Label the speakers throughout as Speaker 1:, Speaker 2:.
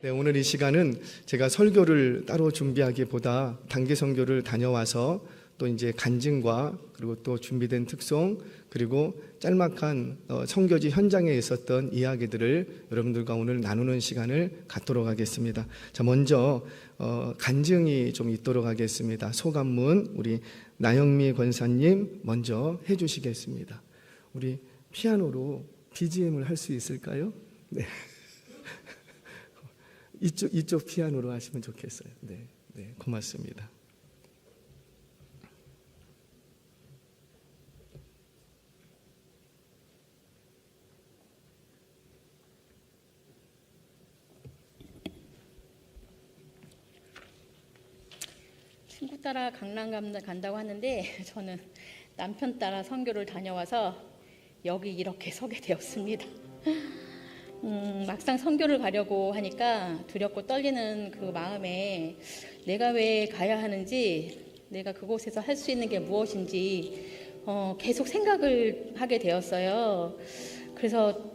Speaker 1: 네, 오늘 이 시간은 제가 설교를 따로 준비하기보다 단기 선교를 다녀와서 또 이제 간증과 그리고 또 준비된 특송 그리고 짤막한 선교지 현장에 있었던 이야기들을 여러분들과 오늘 나누는 시간을 갖도록 하겠습니다. 자, 먼저 간증이 좀 있도록 하겠습니다. 소감문 우리 나영미 권사님 먼저 해주시겠습니다. 우리 피아노로 BGM을 할 수 있을까요? 네. 이쪽 피아노로 하시면 좋겠어요. 네, 고맙습니다.
Speaker 2: 친구 따라 강남 간다고 하는데 저는 남편 따라 선교를 다녀와서 여기 이렇게 서게 되었습니다. 막상 선교를 가려고 하니까 두렵고 떨리는 그 마음에 내가 왜 가야 하는지, 내가 그곳에서 할 수 있는 게 무엇인지 계속 생각을 하게 되었어요. 그래서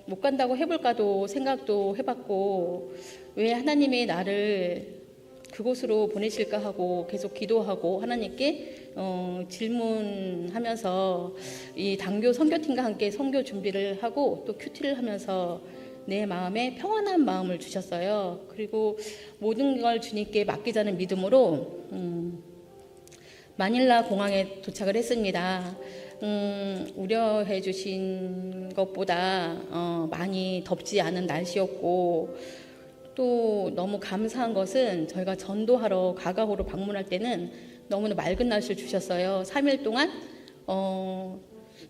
Speaker 2: 못 간다고 해볼까도 생각도 해봤고, 왜 하나님이 나를 그곳으로 보내실까 하고 계속 기도하고 하나님께 질문하면서 이 단교 선교팀과 함께 선교 준비를 하고 또 큐티를 하면서 내 마음에 평안한 마음을 주셨어요. 그리고 모든 걸 주님께 맡기자는 믿음으로 마닐라 공항에 도착을 했습니다. 우려해 주신 것보다 많이 덥지 않은 날씨였고, 또 너무 감사한 것은 저희가 전도하러 가가호로 방문할 때는 너무나 맑은 날씨를 주셨어요. 3일 동안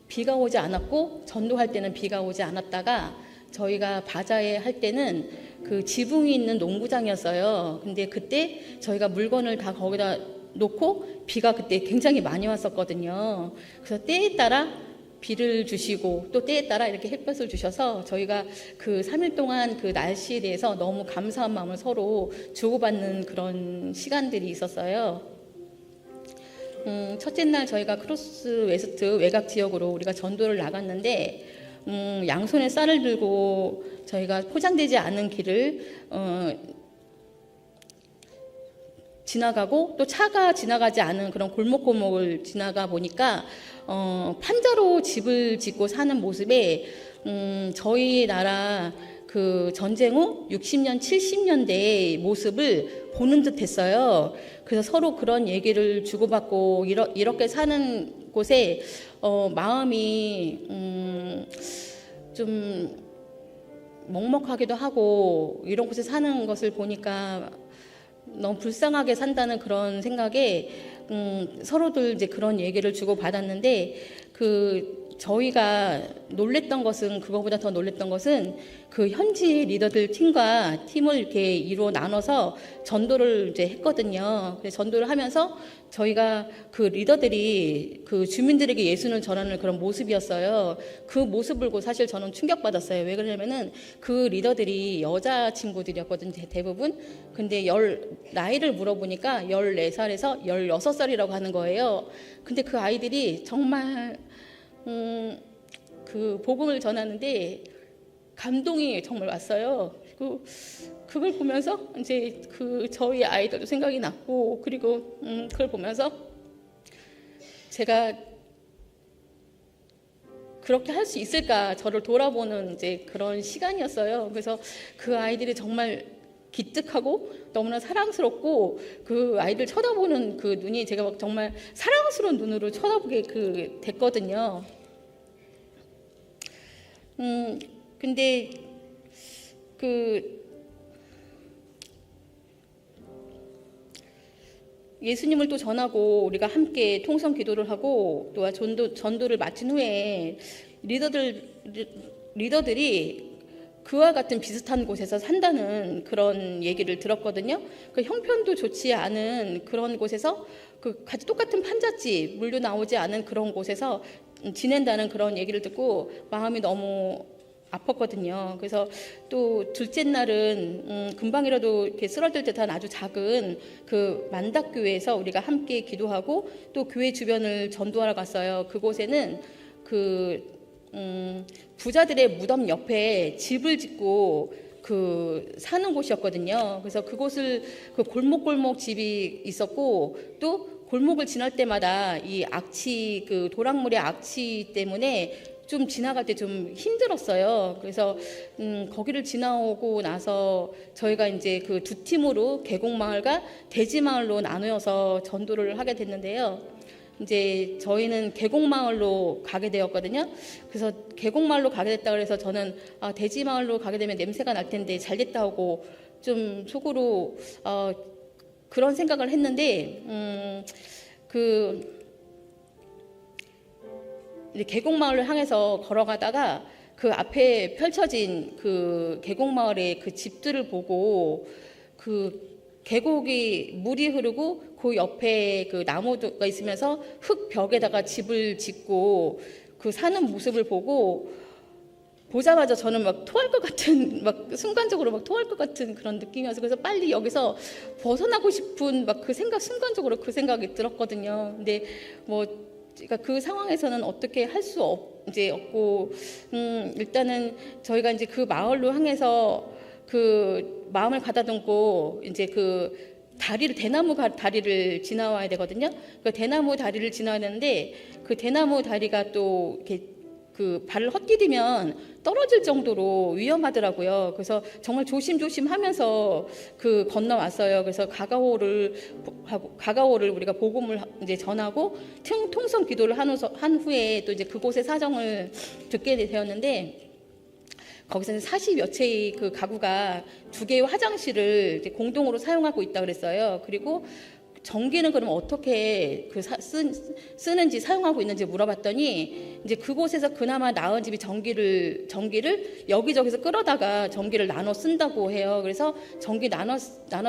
Speaker 2: 비가 오지 않았고, 전도할 때는 비가 오지 않았다가 저희가 바자회 할 때는 그 지붕이 있는 농구장이었어요. 근데 그때 저희가 물건을 다 거기다 놓고 비가 그때 굉장히 많이 왔었거든요. 그래서 때에 따라 비를 주시고 또 때에 따라 이렇게 햇볕을 주셔서 저희가 그 3일 동안 그 날씨에 대해서 너무 감사한 마음을 서로 주고받는 그런 시간들이 있었어요. 첫째 날 저희가 크로스 웨스트 외곽 지역으로 우리가 전도를 나갔는데 양손에 쌀을 들고 저희가 포장되지 않은 길을 지나가고 또 차가 지나가지 않은 그런 골목골목을 지나가 보니까 판자로 집을 짓고 사는 모습에 저희 나라 그 전쟁 후 60년, 70년대의 모습을 보는 듯 했어요. 그래서 서로 그런 얘기를 주고받고 이렇게 사는 곳에 마음이 좀 먹먹하기도 하고, 이런 곳에 사는 것을 보니까 너무 불쌍하게 산다는 그런 생각에 서로들 이제 그런 얘기를 주고 받았는데, 저희가 놀랬던 것은, 그거보다 더 놀랬던 것은 그 현지 리더들 팀을 이렇게 이루어 나눠서 전도를 이제 했거든요. 그래서 전도를 하면서 저희가 그 리더들이 그 주민들에게 예수를 전하는 그런 모습이었어요. 그 모습을 보고 사실 저는 충격받았어요. 왜 그러냐면은 그 리더들이 여자 친구들이었거든요, 대부분. 근데 나이를 물어보니까 14살에서 16살이라고 하는 거예요. 근데 그 아이들이 정말 그 복음을 전하는데 감동이 정말 왔어요. 그리고 그걸 보면서 이제 저희 아이들도 생각이 났고, 그리고 그걸 보면서 제가 그렇게 할 수 있을까, 저를 돌아보는 이제 그런 시간이었어요. 그래서 그 아이들이 정말 기특하고 너무나 사랑스럽고, 그 아이들 쳐다보는 그 눈이 제가 막 정말 사랑스러운 눈으로 쳐다보게 됐거든요. 근데 예수님을 또 전하고 우리가 함께 통성 기도를 하고 또 전도를 마친 후에 리더들이 그와 같은 비슷한 곳에서 산다는 그런 얘기를 들었거든요. 그 형편도 좋지 않은 그런 곳에서 같이 똑같은 판잣집, 물도 나오지 않은 그런 곳에서 지낸다는 그런 얘기를 듣고 마음이 너무 아팠거든요. 그래서 또 둘째 날은 금방이라도 이렇게 쓰러질 듯한 아주 작은 그 만닥교회에서 우리가 함께 기도하고 또 교회 주변을 전도하러 갔어요. 그곳에는 부자들의 무덤 옆에 집을 짓고 그 사는 곳이었거든요. 그래서 그곳을 그 골목골목 집이 있었고 또 골목을 지날 때마다 이 악취 그 도랑물의 악취 때문에 좀 지나갈 때 좀 힘들었어요. 그래서 거기를 지나오고 나서 저희가 이제 그 두 팀으로 계곡마을과 대지마을로 나누어서 전도를 하게 됐는데요. 이제 저희는 계곡마을로 가게 되었거든요. 그래서 계곡마을로 가게 됐다 그래서 저는 대지마을로 가게 되면 냄새가 날 텐데 잘 됐다 하고 좀 속으로 그런 생각을 했는데 이제 계곡마을을 향해서 걸어가다가 그 앞에 펼쳐진 그 계곡마을의 그 집들을 보고 그 계곡이 물이 흐르고 그 옆에 그 나무가 있으면서 흙 벽에다가 집을 짓고 그 사는 모습을 보고 보자마자 저는 막 토할 것 같은 막 순간적으로 막 토할 것 같은 그런 느낌이어서 그래서 빨리 여기서 벗어나고 싶은 막 그 생각 순간적으로 그 생각이 들었거든요. 근데 뭐 그러니까 그 상황에서는 어떻게 할 수 없고 일단은 저희가 이제 그 마을로 향해서 그 마음을 가다듬고 이제 그 대나무 다리를 지나와야 되거든요. 그 대나무 다리를 지나야 되는데 그 대나무 다리가 또 이렇게 그 발을 헛디디면 떨어질 정도로 위험하더라고요. 그래서 정말 조심조심 하면서 그 건너왔어요. 그래서 가가오를 우리가 복음을 이제 전하고 통성 기도를 한 후에 또 이제 그곳의 사정을 듣게 되었는데 거기서는 40여 채의 그 가구가 2개의 화장실을 이제 공동으로 사용하고 있다 그랬어요. 그리고 전기는 그럼 어떻게 쓰는지 사용하고 있는지 물어봤더니 이제 그곳에서 그나마 나은 집이 전기를 여기저기서 끌어다가 전기를 나눠 쓴다고 해요. 그래서 전기 나눠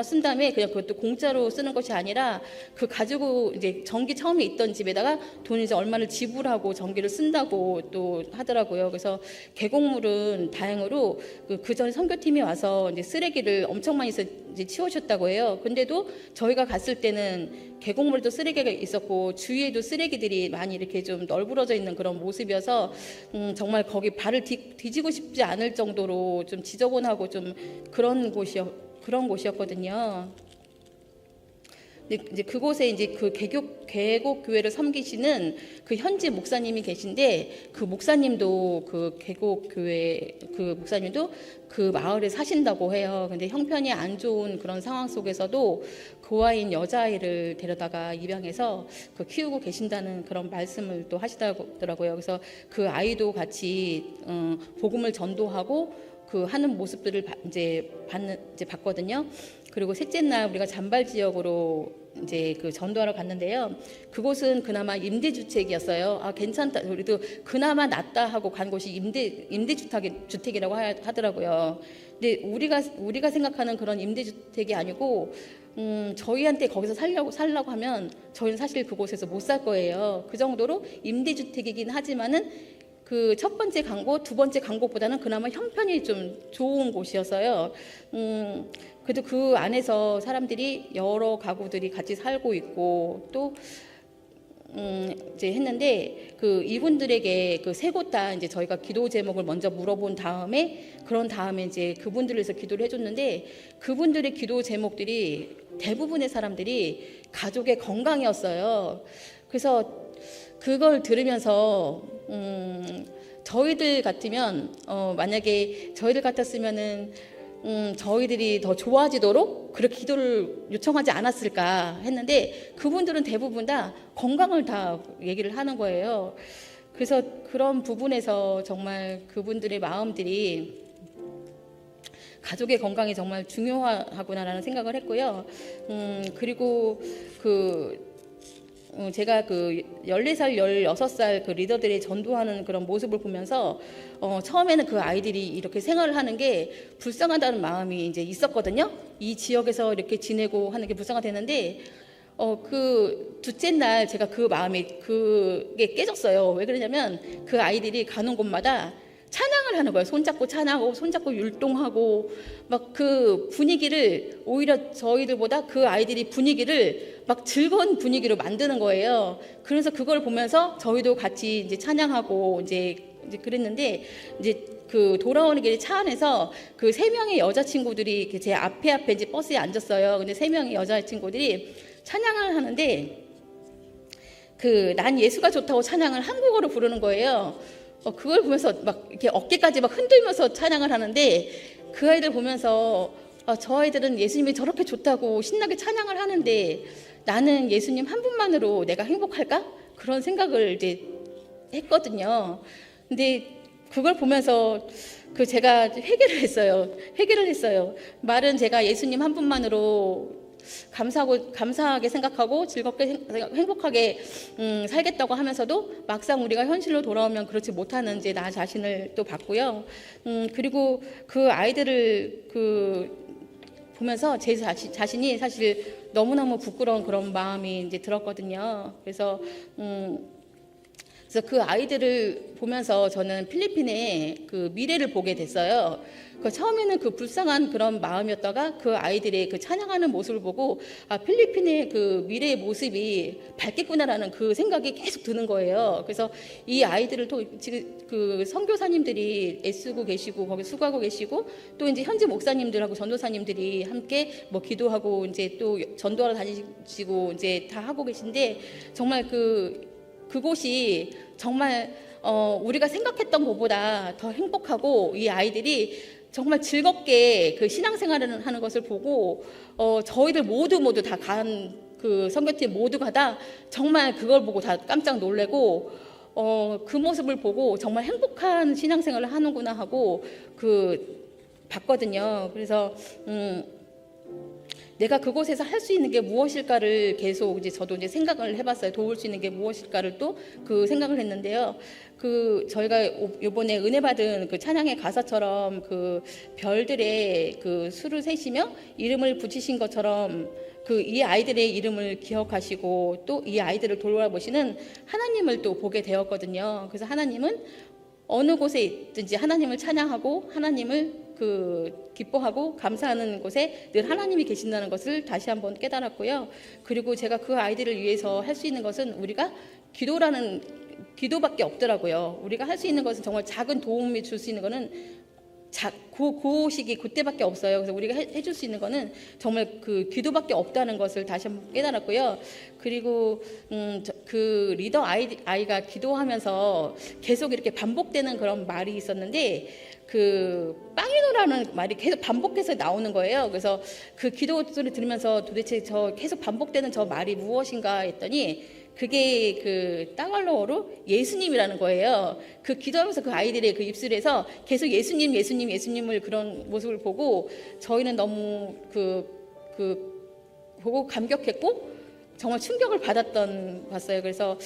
Speaker 2: 쓴 다음에 그냥 그것도 공짜로 쓰는 것이 아니라 그 가지고 이제 전기 처음에 있던 집에다가 돈 이제 얼마를 지불하고 전기를 쓴다고 또 하더라고요. 그래서 계곡물은 다행으로 그 전에 선교팀이 와서 이제 쓰레기를 엄청 많이 이제 치우셨다고 해요. 근데도 저희가 갔을 때는 계곡물도 쓰레기가 있었고 주위에도 쓰레기들이 많이 이렇게 좀 널브러져 있는 그런 모습이어서 정말 거기 발을 뒤지고 싶지 않을 정도로 좀 지저분하고 좀 그런 곳이었거든요. 이제 그곳에 이제 그 계곡 교회를 섬기시는 그 현지 목사님이 계신데 그 목사님도 그 계곡 교회 그 목사님도 그 마을에 사신다고 해요. 근데 형편이 안 좋은 그런 상황 속에서도 고아인 여자아이를 데려다가 입양해서 그 키우고 계신다는 그런 말씀을 또 하시더라고요. 그래서 그 아이도 같이 복음을 전도하고 그 하는 모습들을 이제 봤거든요. 그리고 셋째 날 우리가 잔발 지역으로 이제 그 전도하러 갔는데요. 그곳은 그나마 임대주택이었어요. 괜찮다. 우리도 그나마 낫다 하고 간 곳이 임대주택이라고 하더라고요. 근데 우리가 생각하는 그런 임대주택이 아니고 저희한테 거기서 살라고 하면 저희는 사실 그곳에서 못 살 거예요. 그 정도로 임대주택이긴 하지만은 그 첫 번째 간 곳, 두 번째 간 곳보다는 그나마 형편이 좀 좋은 곳이었어요. 그래도 그 안에서 사람들이 여러 가구들이 같이 살고 있고 또 이제 했는데 그 이분들에게 그 세 곳 다 이제 저희가 기도 제목을 먼저 물어본 다음에 이제 그분들을 위해서 기도를 해줬는데 그분들의 기도 제목들이 대부분의 사람들이 가족의 건강이었어요. 그래서 그걸 들으면서 저희들 같으면 만약에 저희들 같았으면은 저희들이 더 좋아지도록 그렇게 기도를 요청하지 않았을까 했는데 그분들은 대부분 다 건강을 다 얘기를 하는 거예요. 그래서 그런 부분에서 정말 그분들의 마음들이 가족의 건강이 정말 중요하구나라는 생각을 했고요. 그리고 제가 그 14살, 16살 그 리더들이 전도하는 그런 모습을 보면서 처음에는 그 아이들이 이렇게 생활을 하는 게 불쌍하다는 마음이 이제 있었거든요. 이 지역에서 이렇게 지내고 하는 게 불쌍하다는데 그 둘째 날 제가 그 마음이 그게 깨졌어요. 왜 그러냐면 그 아이들이 가는 곳마다 찬양을 하는 거예요. 손잡고 찬양하고 손잡고 율동하고 막 그 분위기를 오히려 저희들보다 그 아이들이 분위기를 막 즐거운 분위기로 만드는 거예요. 그래서 그걸 보면서 저희도 같이 이제 찬양하고 이제 그랬는데 이제 그 돌아오는 길에 차 안에서 그 3명의 여자친구들이 제 앞에 이제 버스에 앉았어요. 근데 3명의 여자친구들이 찬양을 하는데 그 난 예수가 좋다고 찬양을 한국어로 부르는 거예요. 그걸 보면서 막 이렇게 어깨까지 막 흔들면서 찬양을 하는데 그 아이들 보면서 저 아이들은 예수님이 저렇게 좋다고 신나게 찬양을 하는데 나는 예수님 한 분만으로 내가 행복할까? 그런 생각을 이제 했거든요. 근데 그걸 보면서 그 제가 회개를 했어요. 말은 제가 예수님 한 분만으로 감사하게 생각하고 즐겁게 행복하게 살겠다고 하면서도 막상 우리가 현실로 돌아오면 그렇지 못하는 이제 나 자신을 또 봤고요. 그리고 그 아이들을 보면서 제 자신이 사실 너무너무 부끄러운 그런 마음이 이제 들었거든요. 그래서 그 아이들을 보면서 저는 필리핀의 그 미래를 보게 됐어요. 처음에는 그 불쌍한 그런 마음이었다가 그 아이들의 그 찬양하는 모습을 보고 필리핀의 그 미래의 모습이 밝겠구나라는 그 생각이 계속 드는 거예요. 그래서 이 아이들을 또 지금 그 선교사님들이 애쓰고 계시고 거기 수고하고 계시고 또 이제 현지 목사님들하고 전도사님들이 함께 뭐 기도하고 이제 또 전도하러 다니시고 이제 다 하고 계신데 정말 그곳이 정말 우리가 생각했던 것보다 더 행복하고 이 아이들이 정말 즐겁게 그 신앙생활을 하는 것을 보고 저희들 모두 다 간 그 선교팀 모두가 다 정말 그걸 보고 다 깜짝 놀래고 그 모습을 보고 정말 행복한 신앙생활을 하는구나 하고 봤거든요. 그래서 내가 그곳에서 할 수 있는 게 무엇일까를 계속 이제 저도 이제 생각을 해봤어요. 도울 수 있는 게 무엇일까를 또 그 생각을 했는데요. 저희가 이번에 은혜 받은 그 찬양의 가사처럼 그 별들의 그 수를 세시며 이름을 붙이신 것처럼 이 아이들의 이름을 기억하시고 또 이 아이들을 돌아보시는 하나님을 또 보게 되었거든요. 그래서 하나님은 어느 곳에 있든지 하나님을 찬양하고 하나님을 기뻐하고 감사하는 곳에 늘 하나님이 계신다는 것을 다시 한번 깨달았고요. 그리고 제가 그 아이들을 위해서 할 수 있는 것은 우리가 기도밖에 없더라고요. 우리가 할 수 있는 것은 정말 작은 도움이 줄 수 있는 거는 그 시기 그때밖에 없어요. 그래서 우리가 해줄 수 있는 거는 정말 그 기도밖에 없다는 것을 다시 한번 깨달았고요. 그리고 그 리더 아이가 기도하면서 계속 이렇게 반복되는 그런 말이 있었는데 빵이노라는 말이 계속 반복해서 나오는 거예요. 그래서 그 기도 소리 들으면서 도대체 저 계속 반복되는 저 말이 무엇인가 했더니 그게 따갈로어로 예수님이라는 거예요. 기도하면서 그 아이들의 그 입술에서 계속 예수님을 그런 모습을 보고 저희는 너무 보고 감격했고 정말 충격을 봤어요. 그래서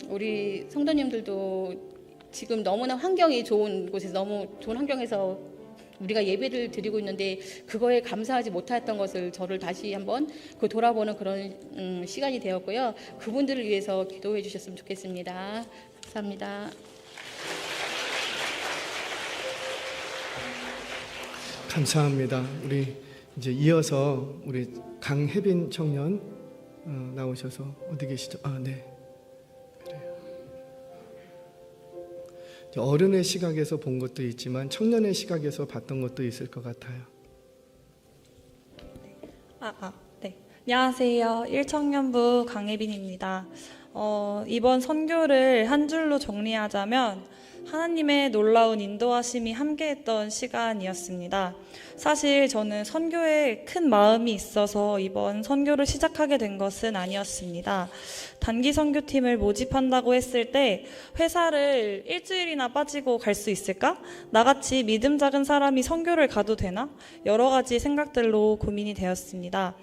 Speaker 2: 우리 성도님들도 지금 너무나 환경이 좋은 곳에서 너무 좋은 환경에서 우리가 예배를 드리고 있는데 그거에 감사하지 못했던 것을 저를 다시 한번 돌아보는 그런 시간이 되었고요. 그분들을 위해서 기도해 주셨으면 좋겠습니다. 감사합니다.
Speaker 1: 감사합니다. 우리 이제 이어서 우리 강혜빈 청년 나오셔서 어디 계시죠? 네. 어른의 시각에서 본 것도 있지만 청년의 시각에서 봤던 것도 있을 것 같아요.
Speaker 3: 네. 안녕하세요. 1청년부 강혜빈입니다. 이번 선교를 한 줄로 정리하자면 하나님의 놀라운 인도하심이 함께했던 시간이었습니다. 사실 저는 선교에 큰 마음이 있어서 이번 선교를 시작하게 된 것은 아니었습니다. 단기 선교팀을 모집한다고 했을 때 회사를 일주일이나 빠지고 갈 수 있을까? 나같이 믿음 작은 사람이 선교를 가도 되나? 여러 가지 생각들로 고민이 되었습니다.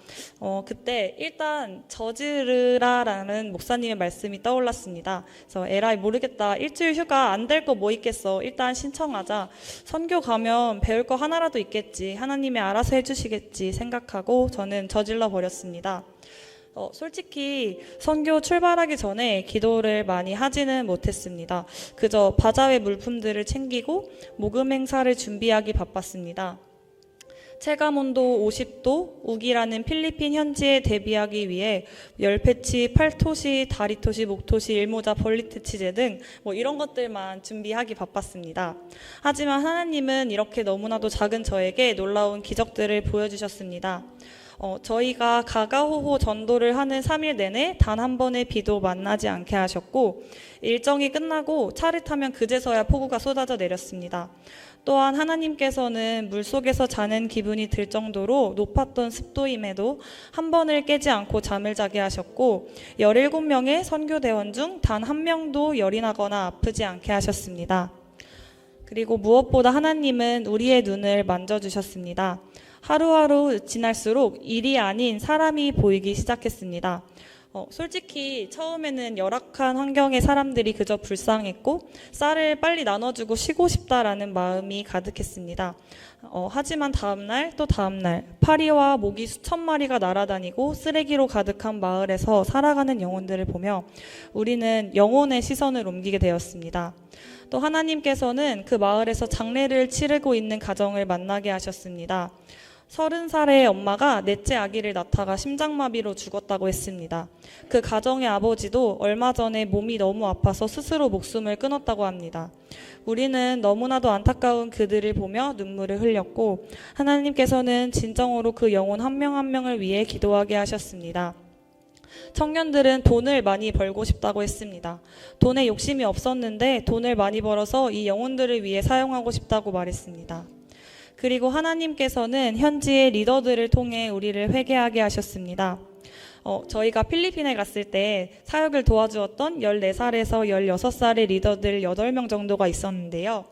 Speaker 3: 그때 일단 저지르라라는 목사님의 말씀이 떠올랐습니다. 그래서 에라이 모르겠다. 일주일 휴가 안 될 거 뭐 있겠어. 일단 신청하자. 선교 가면 배울 거 하나라도 있겠지. 하나님이 알아서 해주시겠지 생각하고 저는 저질러 버렸습니다. 솔직히 선교 출발하기 전에 기도를 많이 하지는 못했습니다. 그저 바자회 물품들을 챙기고 모금 행사를 준비하기 바빴습니다. 체감온도 50도, 우기라는 필리핀 현지에 대비하기 위해 열패치, 팔토시, 다리토시, 목토시, 일모자, 벌리트 치제 등 이런 것들만 준비하기 바빴습니다. 하지만 하나님은 이렇게 너무나도 작은 저에게 놀라운 기적들을 보여주셨습니다. 저희가 가가호호 전도를 하는 3일 내내 단 한 번의 비도 만나지 않게 하셨고, 일정이 끝나고 차를 타면 그제서야 폭우가 쏟아져 내렸습니다. 또한 하나님께서는 물속에서 자는 기분이 들 정도로 높았던 습도임에도 한 번을 깨지 않고 잠을 자게 하셨고, 17명의 선교대원 중 단 한 명도 열이 나거나 아프지 않게 하셨습니다. 그리고 무엇보다 하나님은 우리의 눈을 만져주셨습니다. 하루하루 지날수록 일이 아닌 사람이 보이기 시작했습니다. 솔직히 처음에는 열악한 환경의 사람들이 그저 불쌍했고 쌀을 빨리 나눠주고 쉬고 싶다라는 마음이 가득했습니다. 하지만 다음날 또 다음날 파리와 모기 수천 마리가 날아다니고 쓰레기로 가득한 마을에서 살아가는 영혼들을 보며 우리는 영혼의 시선을 옮기게 되었습니다. 또 하나님께서는 그 마을에서 장례를 치르고 있는 가정을 만나게 하셨습니다. 30살의 엄마가 넷째 아기를 낳다가 심장마비로 죽었다고 했습니다. 그 가정의 아버지도 얼마 전에 몸이 너무 아파서 스스로 목숨을 끊었다고 합니다. 우리는 너무나도 안타까운 그들을 보며 눈물을 흘렸고 하나님께서는 진정으로 그 영혼 한 명 한 명을 위해 기도하게 하셨습니다. 청년들은 돈을 많이 벌고 싶다고 했습니다. 돈에 욕심이 없었는데 돈을 많이 벌어서 이 영혼들을 위해 사용하고 싶다고 말했습니다. 그리고 하나님께서는 현지의 리더들을 통해 우리를 회개하게 하셨습니다. 저희가 필리핀에 갔을 때 사역을 도와주었던 14살에서 16살의 리더들 8명 정도가 있었는데요.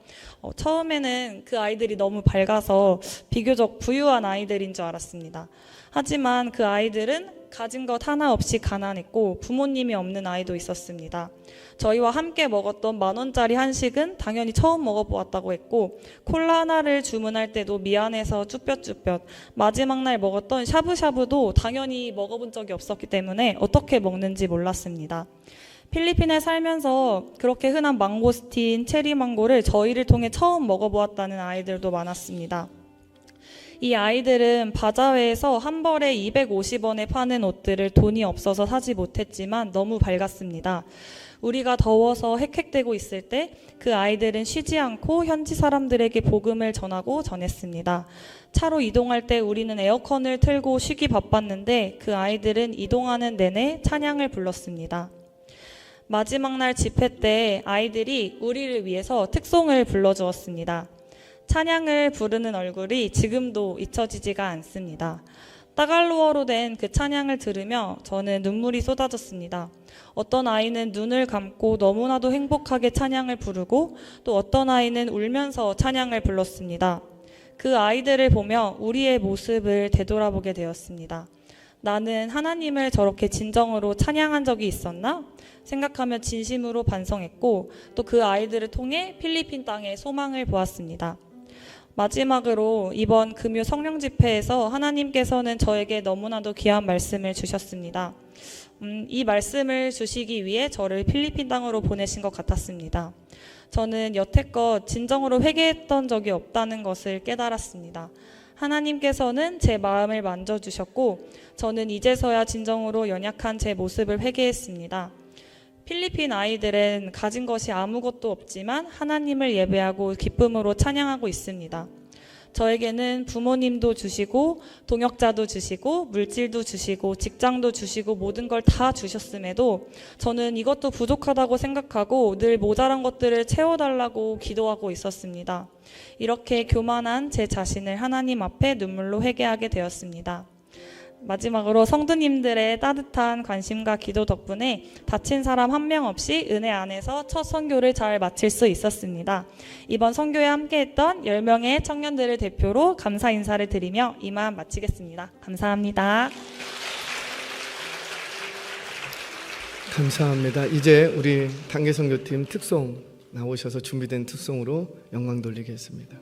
Speaker 3: 처음에는 그 아이들이 너무 밝아서 비교적 부유한 아이들인 줄 알았습니다. 하지만 그 아이들은 가진 것 하나 없이 가난했고 부모님이 없는 아이도 있었습니다. 저희와 함께 먹었던 10,000원짜리 한식은 당연히 처음 먹어보았다고 했고 콜라 하나를 주문할 때도 미안해서 쭈뼛쭈뼛, 마지막 날 먹었던 샤브샤브도 당연히 먹어본 적이 없었기 때문에 어떻게 먹는지 몰랐습니다. 필리핀에 살면서 그렇게 흔한 망고스틴, 체리망고를 저희를 통해 처음 먹어보았다는 아이들도 많았습니다. 이 아이들은 바자회에서 한 벌에 250원에 파는 옷들을 돈이 없어서 사지 못했지만 너무 밝았습니다. 우리가 더워서 헥헥대고 있을 때 그 아이들은 쉬지 않고 현지 사람들에게 복음을 전하고 전했습니다. 차로 이동할 때 우리는 에어컨을 틀고 쉬기 바빴는데 그 아이들은 이동하는 내내 찬양을 불렀습니다. 마지막 날 집회 때 아이들이 우리를 위해서 특송을 불러주었습니다. 찬양을 부르는 얼굴이 지금도 잊혀지지가 않습니다. 따갈로어로 된 그 찬양을 들으며 저는 눈물이 쏟아졌습니다. 어떤 아이는 눈을 감고 너무나도 행복하게 찬양을 부르고 또 어떤 아이는 울면서 찬양을 불렀습니다. 그 아이들을 보며 우리의 모습을 되돌아보게 되었습니다. 나는 하나님을 저렇게 진정으로 찬양한 적이 있었나? 생각하며 진심으로 반성했고 또 그 아이들을 통해 필리핀 땅에 소망을 보았습니다. 마지막으로 이번 금요 성령 집회에서 하나님께서는 저에게 너무나도 귀한 말씀을 주셨습니다. 이 말씀을 주시기 위해 저를 필리핀 땅으로 보내신 것 같았습니다. 저는 여태껏 진정으로 회개했던 적이 없다는 것을 깨달았습니다. 하나님께서는 제 마음을 만져주셨고 저는 이제서야 진정으로 연약한 제 모습을 회개했습니다. 필리핀 아이들은 가진 것이 아무것도 없지만 하나님을 예배하고 기쁨으로 찬양하고 있습니다. 저에게는 부모님도 주시고 동역자도 주시고 물질도 주시고 직장도 주시고 모든 걸 다 주셨음에도 저는 이것도 부족하다고 생각하고 늘 모자란 것들을 채워달라고 기도하고 있었습니다. 이렇게 교만한 제 자신을 하나님 앞에 눈물로 회개하게 되었습니다. 마지막으로 성도님들의 따뜻한 관심과 기도 덕분에 다친 사람 한 명 없이 은혜 안에서 첫 선교를 잘 마칠 수 있었습니다. 이번 선교에 함께했던 10명의 청년들을 대표로 감사 인사를 드리며 이만 마치겠습니다. 감사합니다.
Speaker 1: 감사합니다. 이제 우리 단계선교팀 특송 나오셔서 준비된 특송으로 영광 돌리겠습니다.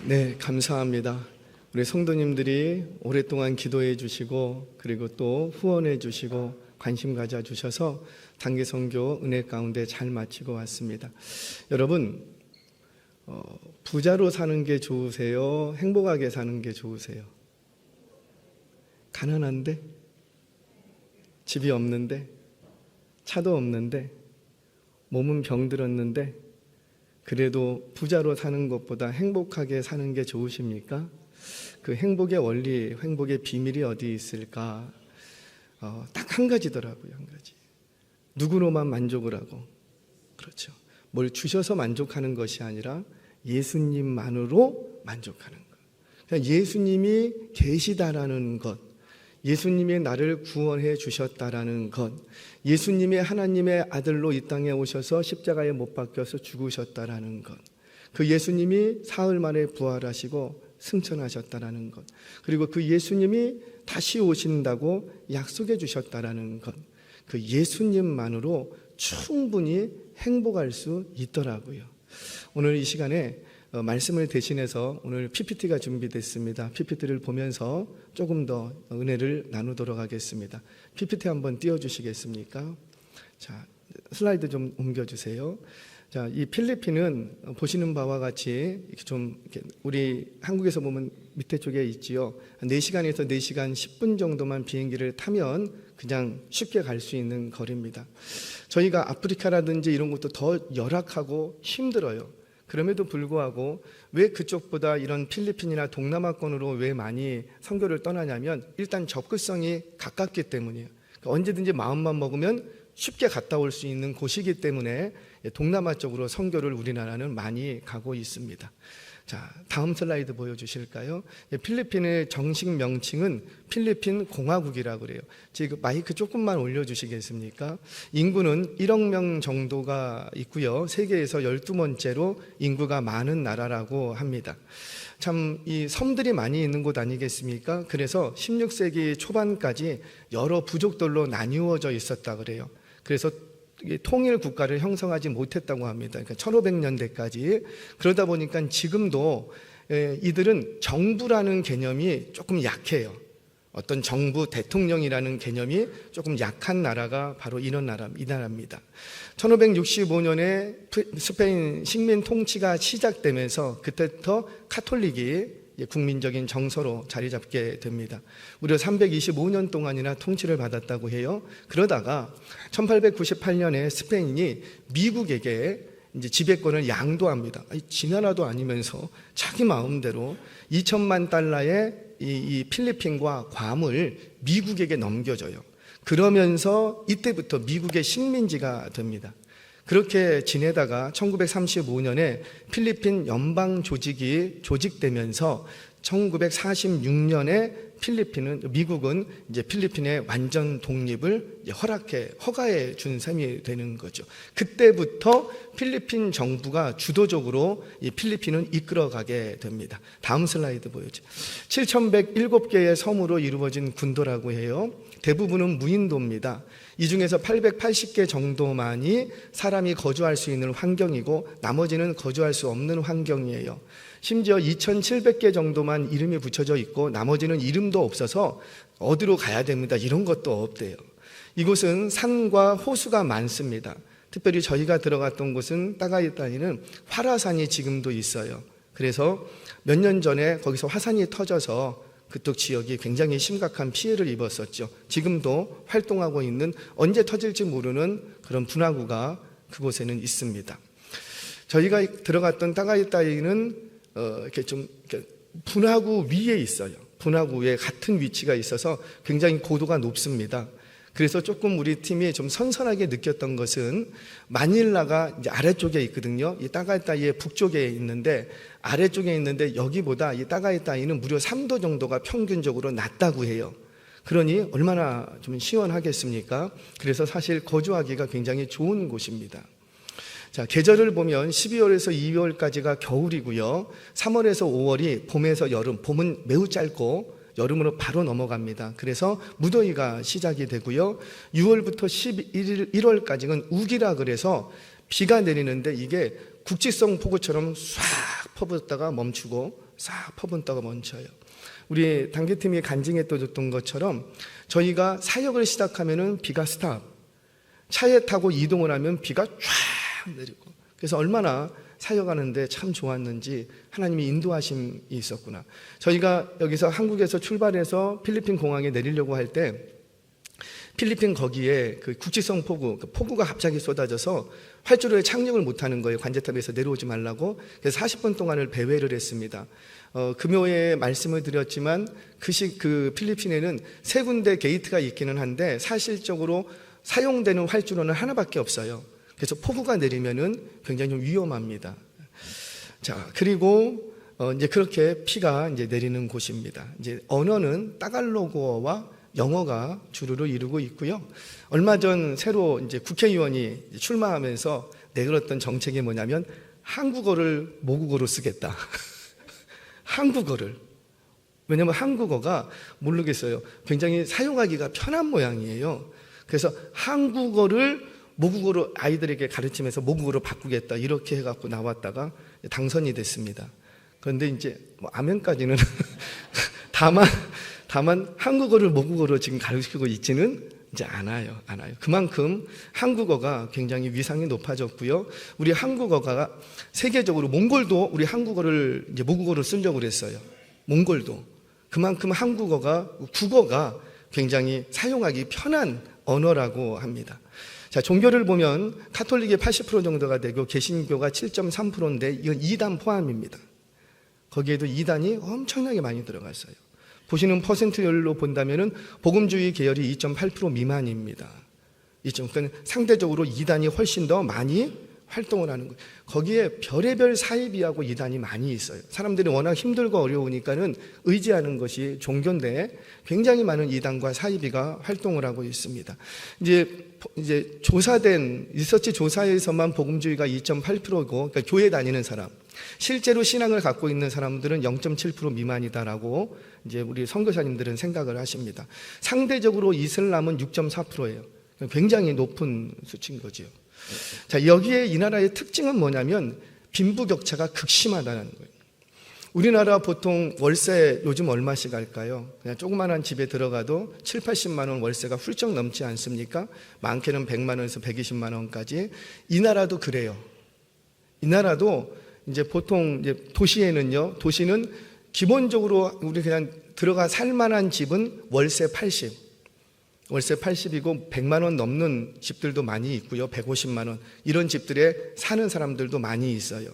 Speaker 1: 네, 감사합니다. 우리 성도님들이 오랫동안 기도해 주시고 그리고 또 후원해 주시고 관심 가져 주셔서 단기 선교 은혜 가운데 잘 마치고 왔습니다. 여러분, 부자로 사는 게 좋으세요? 행복하게 사는 게 좋으세요? 가난한데? 집이 없는데? 차도 없는데? 몸은 병들었는데? 그래도 부자로 사는 것보다 행복하게 사는 게 좋으십니까? 그 행복의 원리, 행복의 비밀이 어디 있을까? 딱 한 가지더라고요. 한 가지. 누구로만 만족을 하고, 그렇죠. 뭘 주셔서 만족하는 것이 아니라 예수님만으로 만족하는 것. 그러니까 예수님이 계시다라는 것, 예수님이 나를 구원해 주셨다라는 것, 예수님이 하나님의 아들로 이 땅에 오셔서 십자가에 못 박혀서 죽으셨다라는 것, 그 예수님이 사흘 만에 부활하시고 승천하셨다라는 것, 그리고 그 예수님이 다시 오신다고 약속해 주셨다라는 것, 그 예수님만으로 충분히 행복할 수 있더라고요. 오늘 이 시간에 말씀을 대신해서 오늘 PPT가 준비됐습니다. PPT를 보면서 조금 더 은혜를 나누도록 하겠습니다. PPT 한번 띄워주시겠습니까? 자, 슬라이드 좀 옮겨주세요. 자, 이 필리핀은 보시는 바와 같이 이렇게 우리 한국에서 보면 밑에 쪽에 있지요. 4시간에서 4시간 10분 정도만 비행기를 타면 그냥 쉽게 갈 수 있는 거리입니다. 저희가 아프리카라든지 이런 것도 더 열악하고 힘들어요. 그럼에도 불구하고 왜 그쪽보다 이런 필리핀이나 동남아권으로 왜 많이 선교를 떠나냐면 일단 접근성이 가깝기 때문이에요. 그러니까 언제든지 마음만 먹으면 쉽게 갔다 올 수 있는 곳이기 때문에 동남아 쪽으로 선교를 우리나라는 많이 가고 있습니다. 자, 다음 슬라이드 보여주실까요? 필리핀의 정식 명칭은 필리핀 공화국이라고 그래요. 지금 마이크 조금만 올려주시겠습니까? 인구는 1억 명 정도가 있고요. 세계에서 12번째로 인구가 많은 나라라고 합니다. 참 이 섬들이 많이 있는 곳 아니겠습니까? 그래서 16세기 초반까지 여러 부족들로 나뉘어져 있었다 그래요. 그래서 통일 국가를 형성하지 못했다고 합니다. 그러니까 1500년대까지. 그러다 보니까 지금도 이들은 정부라는 개념이 조금 약해요. 어떤 정부, 대통령이라는 개념이 조금 약한 나라가 바로 이 나라입니다. 1565년에 스페인 식민 통치가 시작되면서 그때부터 카톨릭이 국민적인 정서로 자리 잡게 됩니다. 무려 325년 동안이나 통치를 받았다고 해요. 그러다가 1898년에 스페인이 미국에게 이제 지배권을 양도합니다. 지 나라도 아니면서 자기 마음대로 2천만 달러의 이 필리핀과 괌을 미국에게 넘겨줘요. 그러면서 이때부터 미국의 식민지가 됩니다. 그렇게 지내다가 1935년에 필리핀 연방 조직이 조직되면서 1946년에 미국은 이제 필리핀의 완전 독립을 허가해 준 셈이 되는 거죠. 그때부터 필리핀 정부가 주도적으로 이 필리핀을 이끌어가게 됩니다. 다음 슬라이드 보여줘. 7,107개의 섬으로 이루어진 군도라고 해요. 대부분은 무인도입니다. 이 중에서 880개 정도만이 사람이 거주할 수 있는 환경이고 나머지는 거주할 수 없는 환경이에요. 심지어 2,700개 정도만 이름이 붙여져 있고 나머지는 이름도 없어서 어디로 가야 됩니다. 이런 것도 없대요. 이곳은 산과 호수가 많습니다. 특별히 저희가 들어갔던 곳은 따가이따이는 활화산이 지금도 있어요. 그래서 몇 년 전에 거기서 화산이 터져서 그쪽 지역이 굉장히 심각한 피해를 입었었죠. 지금도 활동하고 있는 언제 터질지 모르는 그런 분화구가 그곳에는 있습니다. 저희가 들어갔던 따가이따이는 이렇게 좀 분화구 위에 있어요. 분화구에 같은 위치가 있어서 굉장히 고도가 높습니다. 그래서 조금 우리 팀이 좀 선선하게 느꼈던 것은 마닐라가 이제 아래쪽에 있거든요. 이 따가이따이의 북쪽에 있는데 아래쪽에 있는데 여기보다 이 따가이따이는 무려 3도 정도가 평균적으로 낮다고 해요. 그러니 얼마나 좀 시원하겠습니까? 그래서 사실 거주하기가 굉장히 좋은 곳입니다. 자, 계절을 보면 12월에서 2월까지가 겨울이고요. 3월에서 5월이 봄에서 여름, 봄은 매우 짧고 여름으로 바로 넘어갑니다. 그래서 무더위가 시작이 되고요. 6월부터 11월까지는 우기라 그래서 비가 내리는데 이게 국지성 폭우처럼 싹 퍼붓다가 멈추고 싹 퍼붓다가 멈춰요. 우리 단계팀이 간증했던 것처럼 저희가 사역을 시작하면은 비가 스탑, 차에 타고 이동을 하면 비가 쫙 내리고, 그래서 얼마나 사역하는데 참 좋았는지 하나님이 인도하심이 있었구나. 저희가 여기서 한국에서 출발해서 필리핀 공항에 내리려고 할 때 필리핀 거기에 그 국지성 폭우, 그 폭우가 갑자기 쏟아져서 활주로에 착륙을 못하는 거예요. 관제탑에서 내려오지 말라고. 그래서 40분 동안을 배회를 했습니다. 금요일에 말씀을 드렸지만 그 필리핀에는 3군데 게이트가 있기는 한데 사실적으로 사용되는 활주로는 하나밖에 없어요. 그래서 폭우가 내리면은 굉장히 좀 위험합니다. 자, 그리고 이제 그렇게 비가 이제 내리는 곳입니다. 이제 언어는 따갈로그어와 영어가 주류를 이루고 있고요. 얼마 전 새로 이제 국회의원이 출마하면서 내걸었던 정책이 뭐냐면 한국어를 모국어로 쓰겠다. 한국어를. 왜냐하면 한국어가 모르겠어요. 굉장히 사용하기가 편한 모양이에요. 그래서 한국어를 모국어로 아이들에게 가르치면서 모국어로 바꾸겠다 이렇게 해갖고 나왔다가 당선이 됐습니다. 그런데 이제 뭐 아멘까지는 다만 한국어를 모국어로 지금 가르치고 있지는 이제 않아요. 그만큼 한국어가 굉장히 위상이 높아졌고요. 우리 한국어가 세계적으로 몽골도 우리 한국어를 이제 모국어로 쓰려고 그랬어요. 몽골도. 그만큼 한국어가 국어가 굉장히 사용하기 편한 언어라고 합니다. 자, 종교를 보면 가톨릭이 80% 정도가 되고 개신교가 7.3%인데 이건 2단 포함입니다. 거기에도 2단이 엄청나게 많이 들어갔어요. 보시는 퍼센트율로 본다면은 복음주의 계열이 2.8% 미만입니다. 그러니까 상대적으로 2단이 훨씬 더 많이 활동을 하는 거예요. 거기에 별의별 사이비하고 2단이 많이 있어요. 사람들이 워낙 힘들고 어려우니까는 의지하는 것이 종교인데 굉장히 많은 2단과 사이비가 활동을 하고 있습니다. 이제 조사된 리서치 조사에서만 복음주의가 2.8%고, 그러니까 교회 다니는 사람, 실제로 신앙을 갖고 있는 사람들은 0.7% 미만이다라고 이제 우리 선교사님들은 생각을 하십니다. 상대적으로 이슬람은 6.4%예요. 굉장히 높은 수치인 거죠. 자, 여기에 이 나라의 특징은 뭐냐면 빈부격차가 극심하다는 거예요. 우리나라 보통 월세 요즘 얼마씩 할까요? 그냥 조그만한 집에 들어가도 7, 80만 원 월세가 훌쩍 넘지 않습니까? 많게는 100만 원에서 120만 원까지. 이 나라도 그래요. 이 나라도 이제 보통 이제 도시는 기본적으로 우리 그냥 들어가 살 만한 집은 월세 80이고 100만 원 넘는 집들도 많이 있고요. 150만 원 이런 집들에 사는 사람들도 많이 있어요.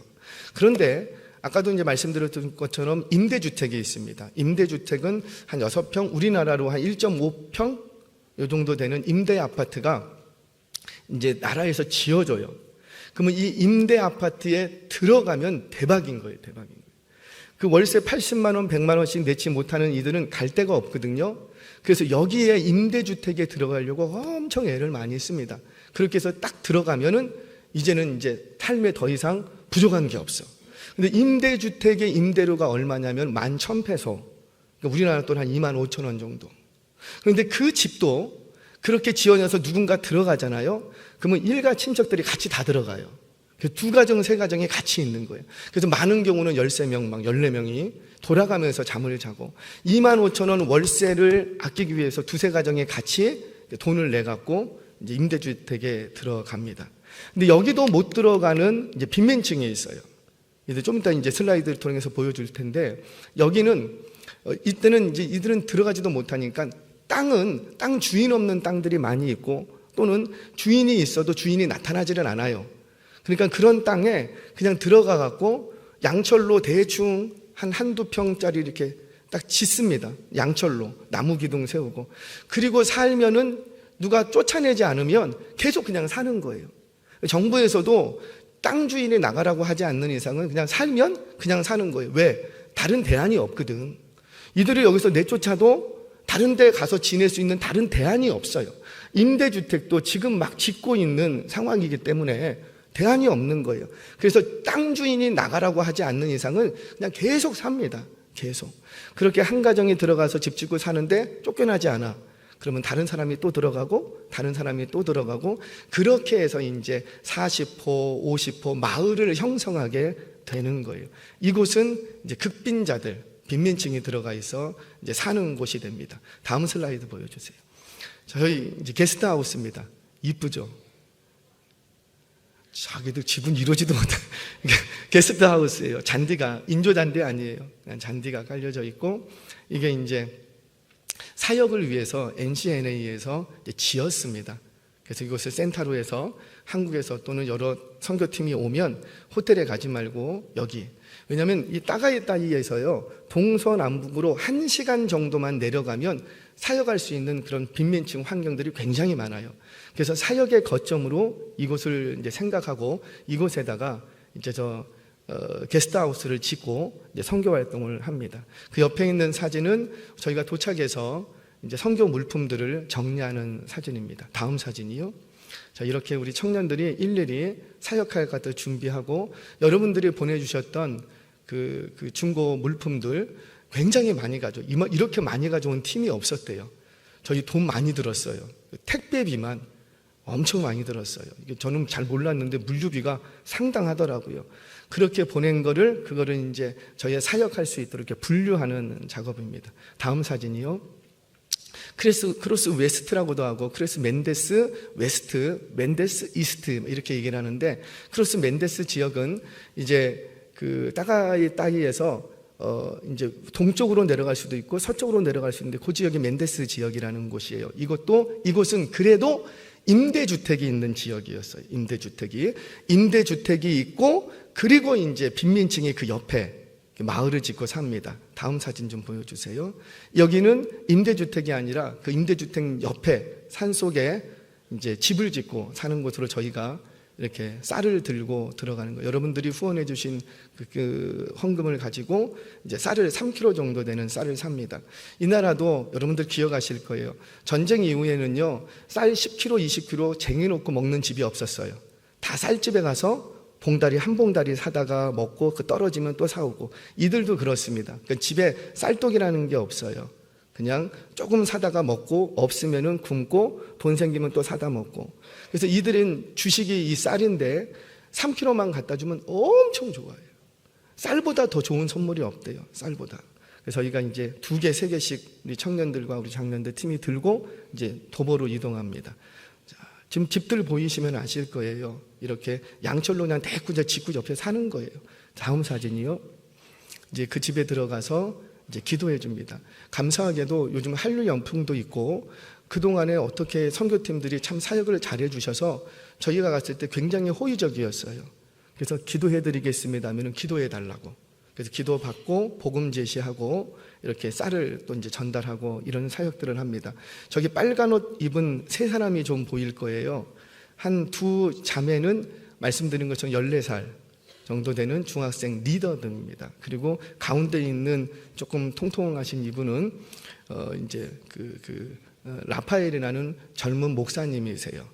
Speaker 1: 그런데 아까도 이제 말씀드렸던 것처럼 임대주택이 있습니다. 임대주택은 한 6평, 우리나라로 한 1.5평 이 정도 되는 임대 아파트가 이제 나라에서 지어져요. 그러면 이 임대 아파트에 들어가면 대박인 거예요. 그 월세 80만 원, 100만 원씩 내지 못하는 이들은 갈 데가 없거든요. 그래서 여기에 임대주택에 들어가려고 엄청 애를 많이 씁니다. 그렇게 해서 딱 들어가면은 이제는 이제 삶에 더 이상 부족한 게 없어. 근데 임대주택의 임대료가 얼마냐면 11,000페소. 그러니까 우리나라 돈 한 25,000원 정도. 그런데 그 집도 그렇게 지어져서 누군가 들어가잖아요. 그러면 일가 친척들이 같이 다 들어가요. 두 가정, 세 가정이 같이 있는 거예요. 그래서 많은 경우는 13명, 막 14명이 돌아가면서 잠을 자고 25,000원 월세를 아끼기 위해서 두세 가정이 같이 돈을 내갖고 이제 임대주택에 들어갑니다. 근데 여기도 못 들어가는 이제 빈민층이 있어요. 이제 좀 이따 이제 슬라이드를 통해서 보여줄 텐데 여기는 이때는 이제 이들은 들어가지도 못하니까 땅 주인 없는 땅들이 많이 있고 또는 주인이 있어도 주인이 나타나지는 않아요. 그러니까 그런 땅에 그냥 들어가 갖고 양철로 대충 한두 평짜리 이렇게 딱 짓습니다. 양철로 나무 기둥 세우고 그리고 살면은 누가 쫓아내지 않으면 계속 그냥 사는 거예요. 정부에서도 땅 주인이 나가라고 하지 않는 이상은 그냥 살면 그냥 사는 거예요. 왜? 다른 대안이 없거든. 이들이 여기서 내쫓아도 다른 데 가서 지낼 수 있는 다른 대안이 없어요. 임대주택도 지금 막 짓고 있는 상황이기 때문에 대안이 없는 거예요. 그래서 땅 주인이 나가라고 하지 않는 이상은 그냥 계속 삽니다. 계속. 그렇게 한 가정이 들어가서 집 짓고 사는데 쫓겨나지 않아. 그러면 다른 사람이 또 들어가고 다른 사람이 또 들어가고 그렇게 해서 이제 40호, 50호 마을을 형성하게 되는 거예요. 이곳은 이제 극빈자들, 빈민층이 들어가 있어 이제 사는 곳이 됩니다. 다음 슬라이드 보여주세요. 저희 이제 게스트하우스입니다. 이쁘죠? 자기들 집은 이루지도 못한 게스트하우스예요. 잔디가 인조 잔디 아니에요. 그냥 잔디가 깔려져 있고 이게 이제 사역을 위해서 NCNA에서 지었습니다. 그래서 이곳을 센터로 해서 한국에서 또는 여러 선교팀이 오면 호텔에 가지 말고 여기, 왜냐하면 이 따가이 따이에서요 동서남북으로 1시간 정도만 내려가면 사역할 수 있는 그런 빈민층 환경들이 굉장히 많아요. 그래서 사역의 거점으로 이곳을 이제 생각하고 이곳에다가 이제 게스트하우스를 짓고 이제 선교 활동을 합니다. 그 옆에 있는 사진은 저희가 도착해서 이제 선교 물품들을 정리하는 사진입니다. 다음 사진이요. 자, 이렇게 우리 청년들이 일일이 사역할 것들 준비하고 여러분들이 보내주셨던 그 중고 물품들 굉장히 많이 이렇게 많이 가져온 팀이 없었대요. 저희 돈 많이 들었어요. 택배비만 엄청 많이 들었어요. 저는 잘 몰랐는데 물류비가 상당하더라고요. 그렇게 보낸 그거를 이제 저희가 사역할 수 있도록 이렇게 분류하는 작업입니다. 다음 사진이요. 크로스 웨스트라고도 하고 크로스 멘데스 웨스트, 멘데스 이스트 이렇게 얘기를 하는데 크로스 멘데스 지역은 이제 그 따가이 따이에서 이제 동쪽으로 내려갈 수도 있고 서쪽으로 내려갈 수 있는데 그 지역이 멘데스 지역이라는 곳이에요. 이곳은 그래도 임대주택이 있는 지역이었어요. 임대주택이 있고 그리고 이제 빈민층이 그 옆에 마을을 짓고 삽니다. 다음 사진 좀 보여주세요. 여기는 임대주택이 아니라 그 임대주택 옆에 산속에 이제 집을 짓고 사는 곳으로 저희가 이렇게 쌀을 들고 들어가는 거예요. 여러분들이 후원해 주신 그 헌금을 가지고 이제 쌀을 3kg 정도 되는 쌀을 삽니다. 이 나라도 여러분들 기억하실 거예요. 전쟁 이후에는요 쌀 10kg, 20kg 쟁여놓고 먹는 집이 없었어요. 다 쌀집에 가서 한 봉다리 사다가 먹고 그 떨어지면 또 사오고 이들도 그렇습니다. 그러니까 집에 쌀독이라는 게 없어요. 그냥 조금 사다가 먹고 없으면은 굶고 돈 생기면 또 사다 먹고. 그래서 이들은 주식이 이 쌀인데 3kg만 갖다 주면 엄청 좋아해요. 쌀보다 더 좋은 선물이 없대요. 쌀보다. 그래서 저희가 이제 2개, 3개씩 우리 청년들과 우리 장년들 팀이 들고 이제 도보로 이동합니다. 자, 지금 집들 보이시면 아실 거예요. 이렇게 양철로 그냥 대꾸 짓고 옆에 사는 거예요. 다음 사진이요. 이제 그 집에 들어가서 이제 기도해 줍니다. 감사하게도 요즘 한류 연풍도 있고 그동안에 어떻게 선교팀들이 참 사역을 잘해 주셔서 저희가 갔을 때 굉장히 호의적이었어요. 그래서 기도해 드리겠습니다 하면은 기도해 달라고. 그래서 기도 받고 복음 제시하고 이렇게 쌀을 또 이제 전달하고 이런 사역들을 합니다. 저기 빨간 옷 입은 3사람이 좀 보일 거예요. 한 2 자매는 말씀드린 것처럼 14살 정도 되는 중학생 리더들입니다. 그리고 가운데 있는 조금 통통하신 이분은 이제 라파엘이라는 젊은 목사님이세요.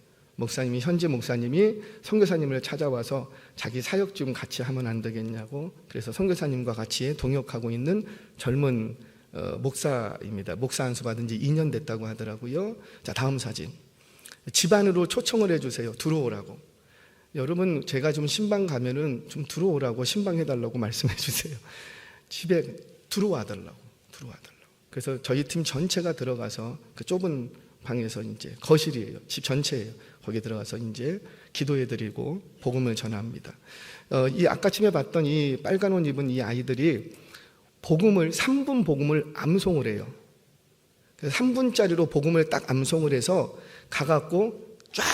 Speaker 1: 현지 목사님이 선교사님을 찾아와서 자기 사역 좀 같이 하면 안 되겠냐고. 그래서 선교사님과 같이 동역하고 있는 젊은 목사입니다. 목사 안수 받은 지 2년 됐다고 하더라고요. 자, 다음 사진. 집 안으로 초청을 해주세요. 들어오라고. 여러분, 제가 좀 신방 가면은 좀 들어오라고 신방해달라고 말씀해 주세요. 집에 들어와 달라고. 그래서 저희 팀 전체가 들어가서 그 좁은 방에서 이제 거실이에요. 집 전체예요. 거기 들어가서 이제 기도해드리고 복음을 전합니다. 이 아까 처음에 봤던 이 빨간 옷 입은 이 아이들이 3분 복음을 암송을 해요. 그래서 3분짜리로 복음을 딱 암송을 해서 가갖고 쫙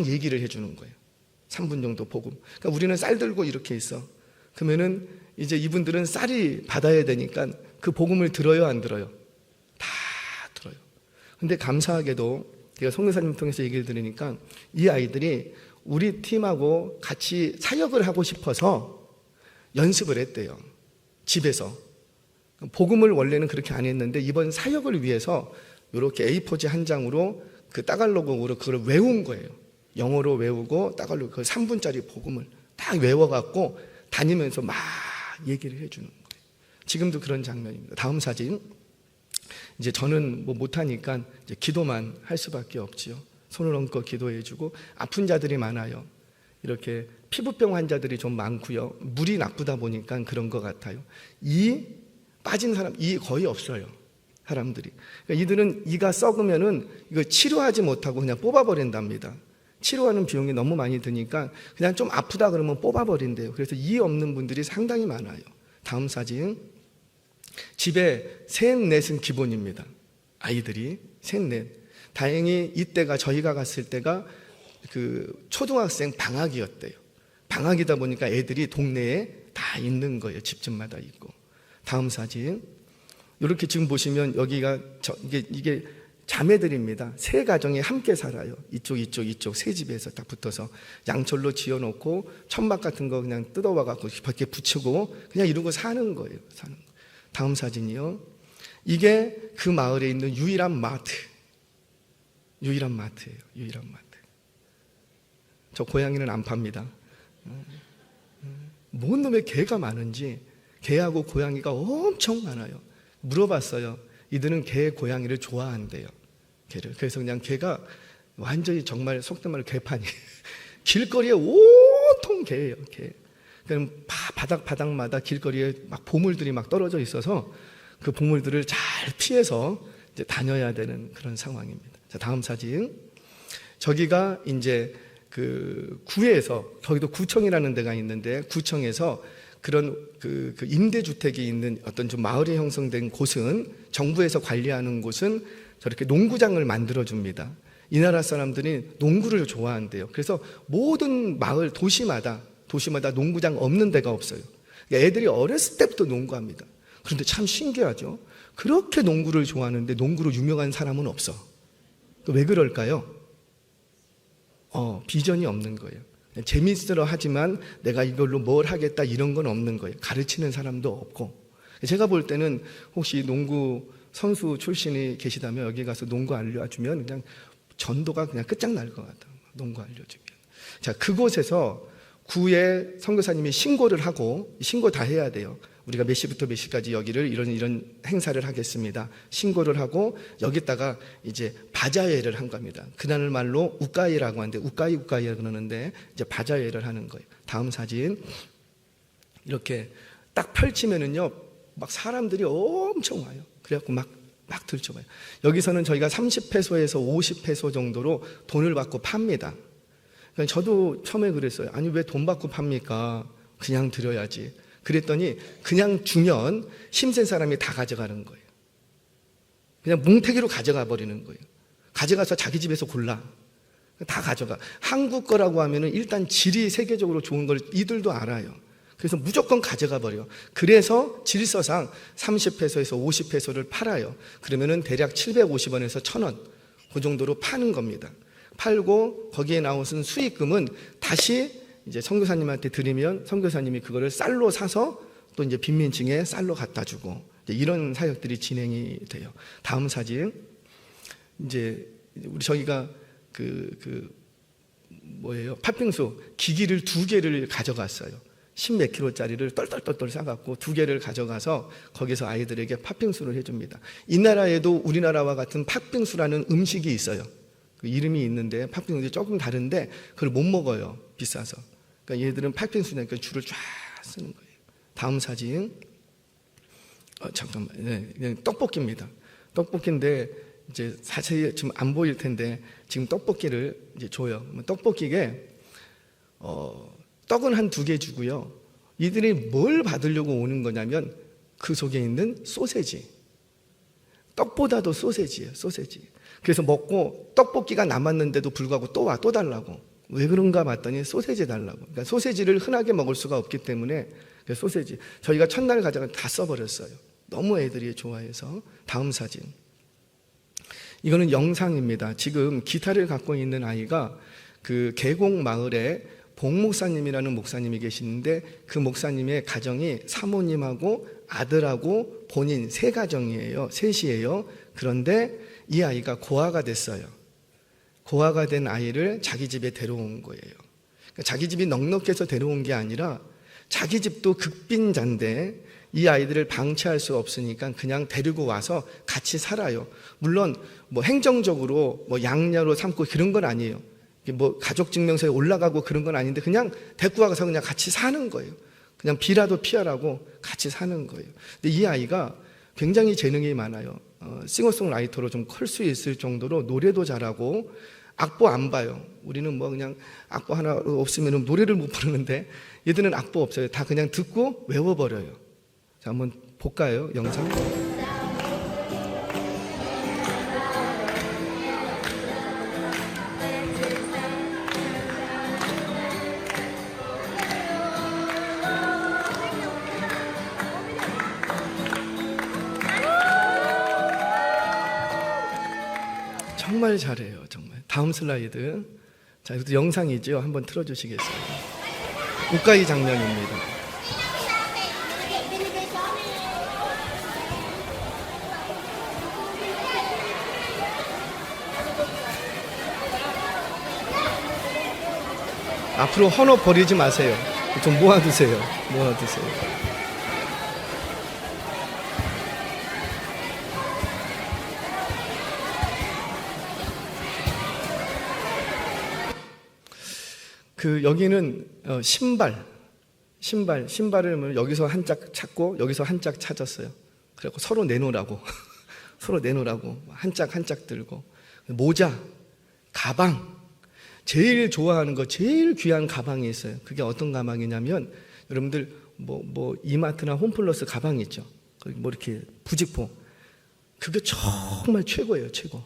Speaker 1: 얘기를 해주는 거예요. 3분 정도 복음. 그러니까 우리는 쌀 들고 이렇게 있어. 그러면은 이제 이분들은 쌀이 받아야 되니까 그 복음을 들어요, 안 들어요? 다 들어요. 근데 감사하게도 제가 선교사님 통해서 얘기를 들으니까 이 아이들이 우리 팀하고 같이 사역을 하고 싶어서 연습을 했대요. 집에서. 복음을 원래는 그렇게 안 했는데 이번 사역을 위해서 이렇게 A4지 한 장으로 그 따갈로그로 그걸 외운 거예요. 영어로 외우고 따갈로그 그 3분짜리 복음을 딱 외워갖고 다니면서 막 얘기를 해주는 거예요. 지금도 그런 장면입니다. 다음 사진. 이제 저는 뭐 못하니까 이제 기도만 할 수밖에 없지요. 손을 얹고 기도해주고, 아픈 자들이 많아요. 이렇게 피부병 환자들이 좀 많고요. 물이 나쁘다 보니까 그런 것 같아요. 이 빠진 사람, 이 거의 없어요. 사람들이. 그러니까 이들은 이가 썩으면은 이거 치료하지 못하고 그냥 뽑아버린답니다. 치료하는 비용이 너무 많이 드니까 그냥 좀 아프다 그러면 뽑아버린대요. 그래서 이 없는 분들이 상당히 많아요. 다음 사진. 집에 셋, 넷은 기본입니다. 아이들이 셋, 넷. 다행히 이때가 저희가 갔을 때가 그 초등학생 방학이었대요. 방학이다 보니까 애들이 동네에 다 있는 거예요. 집집마다 있고. 다음 사진. 이렇게 지금 보시면 여기가 이게 자매들입니다. 세 가정이 함께 살아요. 이쪽 세 집에서 딱 붙어서 양철로 지어놓고 천막 같은 거 그냥 뜯어와 갖고 밖에 붙이고 그냥 이러고 사는 거예요. 사는 거. 다음 사진이요. 이게 그 마을에 있는 유일한 마트. 유일한 마트예요. 유일한 마트. 저 고양이는 안 팝니다. 뭔 놈의 개가 많은지 개하고 고양이가 엄청 많아요. 물어봤어요. 이들은 개, 고양이를 좋아한대요. 개를. 그래서 그냥 개가 완전히 정말 속된 말로 개판이에요. 길거리에 온통 개예요. 개. 그럼 바닥마다 길거리에 막 보물들이 막 떨어져 있어서 그 보물들을 잘 피해서 이제 다녀야 되는 그런 상황입니다. 자, 다음 사진. 저기가 이제 그 구에서, 거기도 구청이라는 데가 있는데 구청에서 그런 그 임대주택이 있는 어떤 좀 마을에 형성된 곳은, 정부에서 관리하는 곳은 저렇게 농구장을 만들어 줍니다. 이 나라 사람들이 농구를 좋아한대요. 그래서 모든 마을 도시마다 농구장 없는 데가 없어요. 그러니까 애들이 어렸을 때부터 농구합니다. 그런데 참 신기하죠. 그렇게 농구를 좋아하는데 농구로 유명한 사람은 없어. 왜 그럴까요? 비전이 없는 거예요. 재밌으려 하지만 내가 이걸로 뭘 하겠다 이런 건 없는 거예요. 가르치는 사람도 없고. 제가 볼 때는 혹시 농구 선수 출신이 계시다면 여기 가서 농구 알려주면 그냥 전도가 그냥 끝장날 것 같아요. 농구 알려주면. 자, 그곳에서 구에 선교사님이 신고를 하고, 신고 다 해야 돼요. 우리가 몇 시부터 몇 시까지 여기를 이런 행사를 하겠습니다. 신고를 하고 여기다가 이제 바자회를 한 겁니다. 그날 말로 우까이라고 하는데 우까이 그러는데 이제 바자회를 하는 거예요. 다음 사진. 이렇게 딱 펼치면은요, 막 사람들이 엄청 와요. 그래갖고 막 들춰봐요. 여기서는 저희가 30페소에서 50페소 정도로 돈을 받고 팝니다. 저도 처음에 그랬어요. 아니, 왜 돈 받고 팝니까? 그냥 드려야지. 그랬더니 그냥 주면 힘센 사람이 다 가져가는 거예요. 그냥 뭉태기로 가져가 버리는 거예요. 가져가서 자기 집에서 골라. 다 가져가. 한국 거라고 하면은 일단 질이 세계적으로 좋은 걸 이들도 알아요. 그래서 무조건 가져가 버려. 그래서 질서상 30페소에서 50페소를 팔아요. 그러면은 대략 750원에서 1000원 그 정도로 파는 겁니다. 팔고 거기에 나오는 수익금은 다시 이제 선교사님한테 드리면 선교사님이 그거를 쌀로 사서 또 이제 빈민층에 쌀로 갖다 주고 이런 사역들이 진행이 돼요. 다음 사진. 이제 우리 저희가 팥빙수 기기를 2개를 가져갔어요. 10몇 킬로짜리를 똘똘똘똘 싸갖고 2개를 가져가서 거기서 아이들에게 팥빙수를 해줍니다. 이 나라에도 우리나라와 같은 팥빙수라는 음식이 있어요. 그 이름이 있는데 팥빙수 조금 다른데 그걸 못 먹어요. 비싸서. 그러니까 얘들은 팥빙수니까 줄을 쫙 쓰는 거예요. 다음 사진. 잠깐만. 네, 떡볶이입니다. 떡볶이인데 이제 자세히 지금 안 보일 텐데 지금 떡볶이를 이제 줘요. 떡볶이에 떡은 한 2개 주고요. 이들이 뭘 받으려고 오는 거냐면 그 속에 있는 소세지. 떡보다도 소세지예요. 소세지. 그래서 먹고 떡볶이가 남았는데도 불구하고 또 와, 또 달라고. 왜 그런가 봤더니 소세지 달라고. 그러니까 소세지를 흔하게 먹을 수가 없기 때문에 소세지. 저희가 첫날 가져가 다 써버렸어요. 너무 애들이 좋아해서. 다음 사진. 이거는 영상입니다. 지금 기타를 갖고 있는 아이가 그 계곡 마을에 봉 목사님이라는 목사님이 계시는데 그 목사님의 가정이 사모님하고 아들하고 본인 3가정이에요. 셋이에요. 그런데 이 아이가 고아가 됐어요. 고아가 된 아이를 자기 집에 데려온 거예요. 그러니까 자기 집이 넉넉해서 데려온 게 아니라 자기 집도 극빈자인데 이 아이들을 방치할 수 없으니까 그냥 데리고 와서 같이 살아요. 물론 뭐 행정적으로 뭐 양녀로 삼고 그런 건 아니에요. 뭐 가족증명서에 올라가고 그런 건 아닌데 그냥 데리고 와서 그냥 같이 사는 거예요. 그냥 비라도 피하라고 같이 사는 거예요. 근데 이 아이가 굉장히 재능이 많아요. 싱어송라이터로 좀 클 수 있을 정도로 노래도 잘하고 악보 안 봐요. 우리는 뭐 그냥 악보 하나 없으면 노래를 못 부르는데 얘들은 악보 없어요. 다 그냥 듣고 외워버려요. 자, 한번 볼까요? 영상. 정말 잘해요. 정말. 다음 슬라이드. 자, 이것도 영상이죠. 한번 틀어주시겠어요? 우까이 장면입니다. 앞으로 헌옷 버리지 마세요. 좀 모아두세요. 모아두세요. 여기는 신발을 여기서 한 짝 찾고 여기서 한 짝 찾았어요. 그래갖고 서로 내놓으라고 서로 내놓으라고 한 짝 한 짝 들고 모자, 가방, 제일 좋아하는 거 제일 귀한 가방이 있어요. 그게 어떤 가방이냐면 여러분들 뭐 이마트나 홈플러스 가방 있죠. 거기 뭐 이렇게 부직포 그게 정말 최고예요. 최고.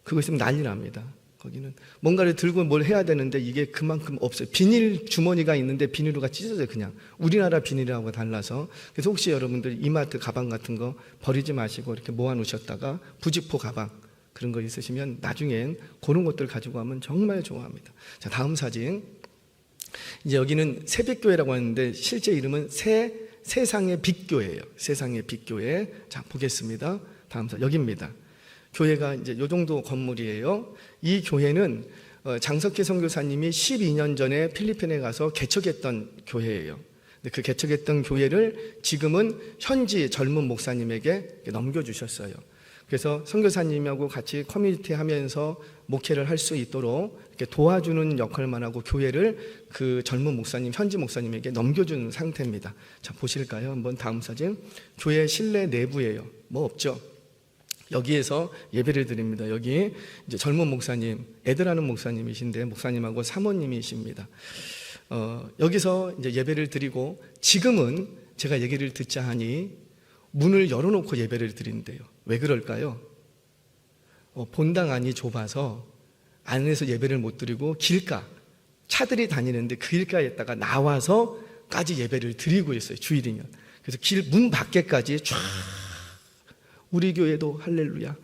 Speaker 1: 그거 있으면 난리 납니다. 거기는 뭔가를 들고 뭘 해야 되는데 이게 그만큼 없어요. 비닐 주머니가 있는데 비닐로가 찢어져요. 그냥 우리나라 비닐하고 달라서. 그래서 혹시 여러분들 이마트 가방 같은 거 버리지 마시고 이렇게 모아놓으셨다가 부직포 가방 그런 거 있으시면 나중엔 그런 것들 가지고 가면 정말 좋아합니다. 자, 다음 사진. 이제 여기는 새빛교회라고 하는데 실제 이름은 세상의 빛교회예요. 세상의 빛교회. 자, 보겠습니다. 다음 사진 여기입니다. 교회가 이제 요 정도 건물이에요. 이 교회는 장석희 선교사님이 12년 전에 필리핀에 가서 개척했던 교회예요. 그 개척했던 교회를 지금은 현지 젊은 목사님에게 넘겨주셨어요. 그래서 선교사님하고 같이 커뮤니티 하면서 목회를 할 수 있도록 이렇게 도와주는 역할만 하고 교회를 그 젊은 목사님, 현지 목사님에게 넘겨준 상태입니다. 자, 보실까요? 한번 다음 사진. 교회 실내 내부예요. 뭐 없죠? 여기에서 예배를 드립니다. 여기 이제 젊은 목사님, 애들하는 목사님이신데 목사님하고 사모님이십니다. 여기서 이제 예배를 드리고 지금은 제가 얘기를 듣자 하니 문을 열어놓고 예배를 드린대요. 왜 그럴까요? 본당 안이 좁아서 안에서 예배를 못 드리고 길가, 차들이 다니는데 그 길가에다가 나와서까지 예배를 드리고 있어요. 주일이면. 그래서 길 문 밖에까지 쫙 우리 교회도 할렐루야.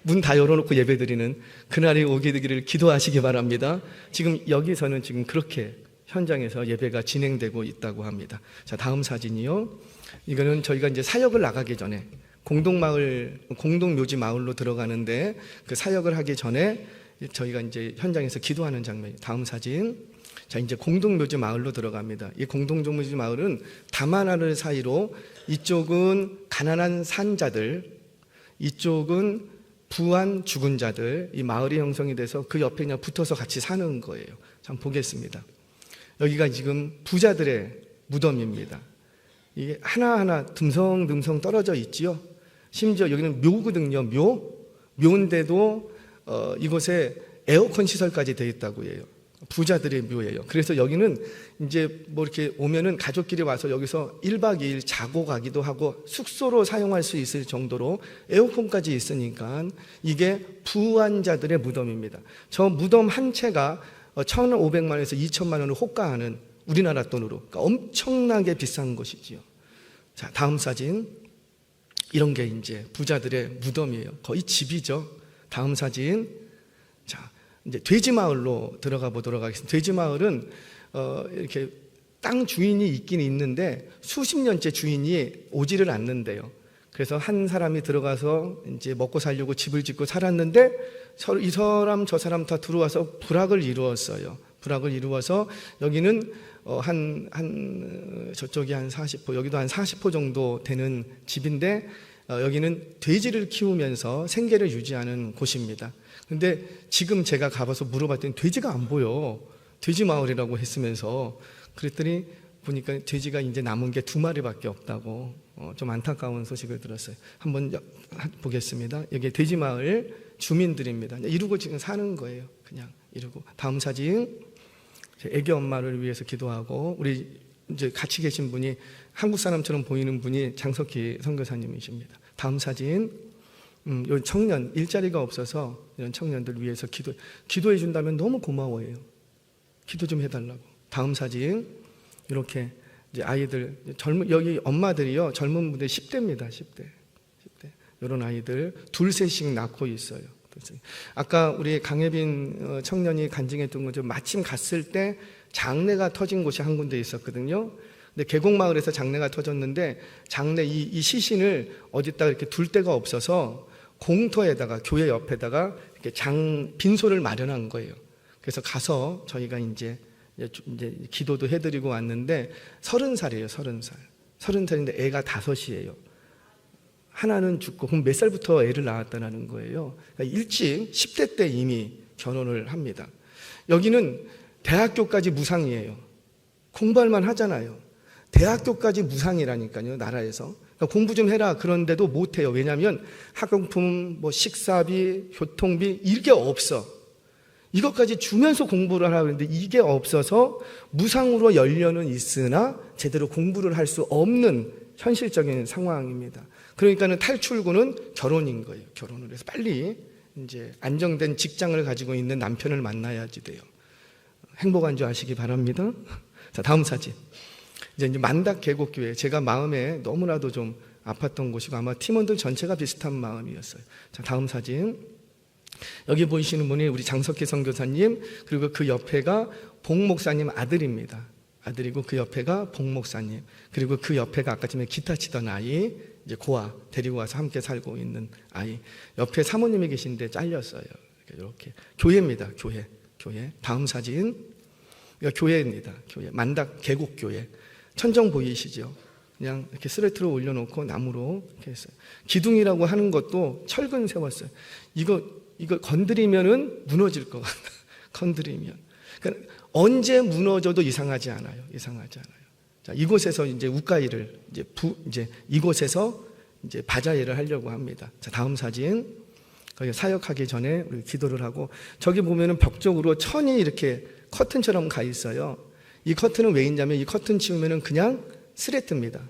Speaker 1: 문 다 열어놓고 예배드리는 그날이 오게 되기를 기도하시기 바랍니다. 지금 여기서는 지금 그렇게 현장에서 예배가 진행되고 있다고 합니다. 자, 다음 사진이요. 이거는 저희가 이제 사역을 나가기 전에 공동묘지 마을로 들어가는데 그 사역을 하기 전에 저희가 이제 현장에서 기도하는 장면. 다음 사진. 자, 이제 공동묘지 마을로 들어갑니다. 이 공동묘지 마을은 담하나를 사이로 이쪽은 가난한 산자들, 이쪽은 부한 죽은 자들, 이 마을이 형성이 돼서 그 옆에 그냥 붙어서 같이 사는 거예요. 자, 보겠습니다. 여기가 지금 부자들의 무덤입니다. 이게 하나하나 듬성듬성 떨어져 있지요. 심지어 여기는 묘거든요. 묘인데도 이곳에 에어컨 시설까지 되어 있다고 해요. 부자들의 묘예요. 그래서 여기는 이제 뭐 이렇게 오면은 가족끼리 와서 여기서 1박 2일 자고 가기도 하고 숙소로 사용할 수 있을 정도로 에어컨까지 있으니까 이게 부한 자들의 무덤입니다. 저 무덤 한 채가 1,500만 원에서 2,000만 원을 호가하는 우리나라 돈으로 그러니까 엄청나게 비싼 것이지요. 자, 다음 사진. 이런 게 이제 부자들의 무덤이에요. 거의 집이죠. 다음 사진. 자, 이제 돼지마을로 들어가 보도록 하겠습니다. 돼지마을은 이렇게 땅 주인이 있긴 있는데 수십 년째 주인이 오지를 않는데요. 그래서 한 사람이 들어가서 이제 먹고 살려고 집을 짓고 살았는데 이 사람 저 사람 다 들어와서 불악을 이루었어요. 부락을 이루어서 여기는 저쪽이 한 40호, 여기도 한 40호 정도 되는 집인데 여기는 돼지를 키우면서 생계를 유지하는 곳입니다. 근데 지금 제가 가봐서 물어봤더니 돼지가 안 보여. 돼지 마을이라고 했으면서 그랬더니 보니까 돼지가 이제 남은 게 2마리밖에 없다고 좀 안타까운 소식을 들었어요. 한번 보겠습니다. 여기 돼지 마을 주민들입니다. 이러고 지금 사는 거예요. 그냥 이러고. 다음 사진. 애기 엄마를 위해서 기도하고 우리 이제 같이 계신 분이 한국 사람처럼 보이는 분이 장석희 선교사님이십니다. 다음 사진. 요 청년 일자리가 없어서 이런 청년들 위해서 기도해 준다면 너무 고마워해요. 기도 좀 해달라고. 다음 사진. 이렇게 이제 아이들 여기 엄마들이요 젊은 분들 10대입니다. 10대. 이런 아이들 둘 셋씩 낳고 있어요. 아까 우리 강혜빈 청년이 간증했던 거죠. 마침 갔을 때 장례가 터진 곳이 한 군데 있었거든요. 근데 계곡마을에서 장례가 터졌는데 장례 이 시신을 어디다가 이렇게 둘 데가 없어서 공터에다가 교회 옆에다가 이렇게 빈소를 마련한 거예요. 그래서 가서 저희가 이제 기도도 해드리고 왔는데 30살이에요. 30살인데 애가 5이에요. 하나는 죽고 그럼 몇 살부터 애를 낳았다는 거예요. 그러니까 일찍 10대 때 이미 결혼을 합니다. 여기는 대학교까지 무상이에요. 공부할만 하잖아요. 대학교까지 무상이라니까요. 나라에서. 그러니까 공부 좀 해라 그런데도 못해요. 왜냐하면 학용품, 식사비, 교통비 이게 없어. 이것까지 주면서 공부를 하라고 했는데 이게 없어서 무상으로 연료는 있으나 제대로 공부를 할 수 없는 현실적인 상황입니다. 그러니까는 탈출구는 결혼인 거예요. 결혼을 해서 빨리 이제 안정된 직장을 가지고 있는 남편을 만나야지 돼요. 행복한 줄 아시기 바랍니다. 자, 다음 사진. 이제 만닥 계곡교회. 제가 마음에 너무나도 좀 아팠던 곳이고 아마 팀원들 전체가 비슷한 마음이었어요. 자, 다음 사진. 여기 보이시는 분이 우리 장석희 선교사님, 그리고 그 옆에가 봉 목사님 아들입니다. 아들이고 그 옆에가 봉 목사님, 그리고 그 옆에가 아까 전에 기타 치던 아이, 이제 고아 데리고 와서 함께 살고 있는 아이. 옆에 사모님이 계신데 잘렸어요. 이렇게 교회입니다. 교회. 다음 사진. 이거 교회입니다. 교회. 만닥 계곡교회. 천정 보이시죠? 그냥 이렇게 스레트로 올려놓고 나무로 이렇게 했어요. 기둥이라고 하는 것도 철근 세웠어요. 이거 건드리면은 무너질 것 같다. 건드리면. 그러니까 언제 무너져도 이상하지 않아요. 자, 이곳에서 이제 우가일을 이제 이곳에서 이제 바자회를 하려고 합니다. 자, 다음 사진. 거기 사역하기 전에 우리 기도를 하고 저기 보면은 벽 쪽으로 천이 이렇게 커튼처럼 가 있어요. 이 커튼은 왜 있냐면 이 커튼 치우면은 그냥 스레트입니다.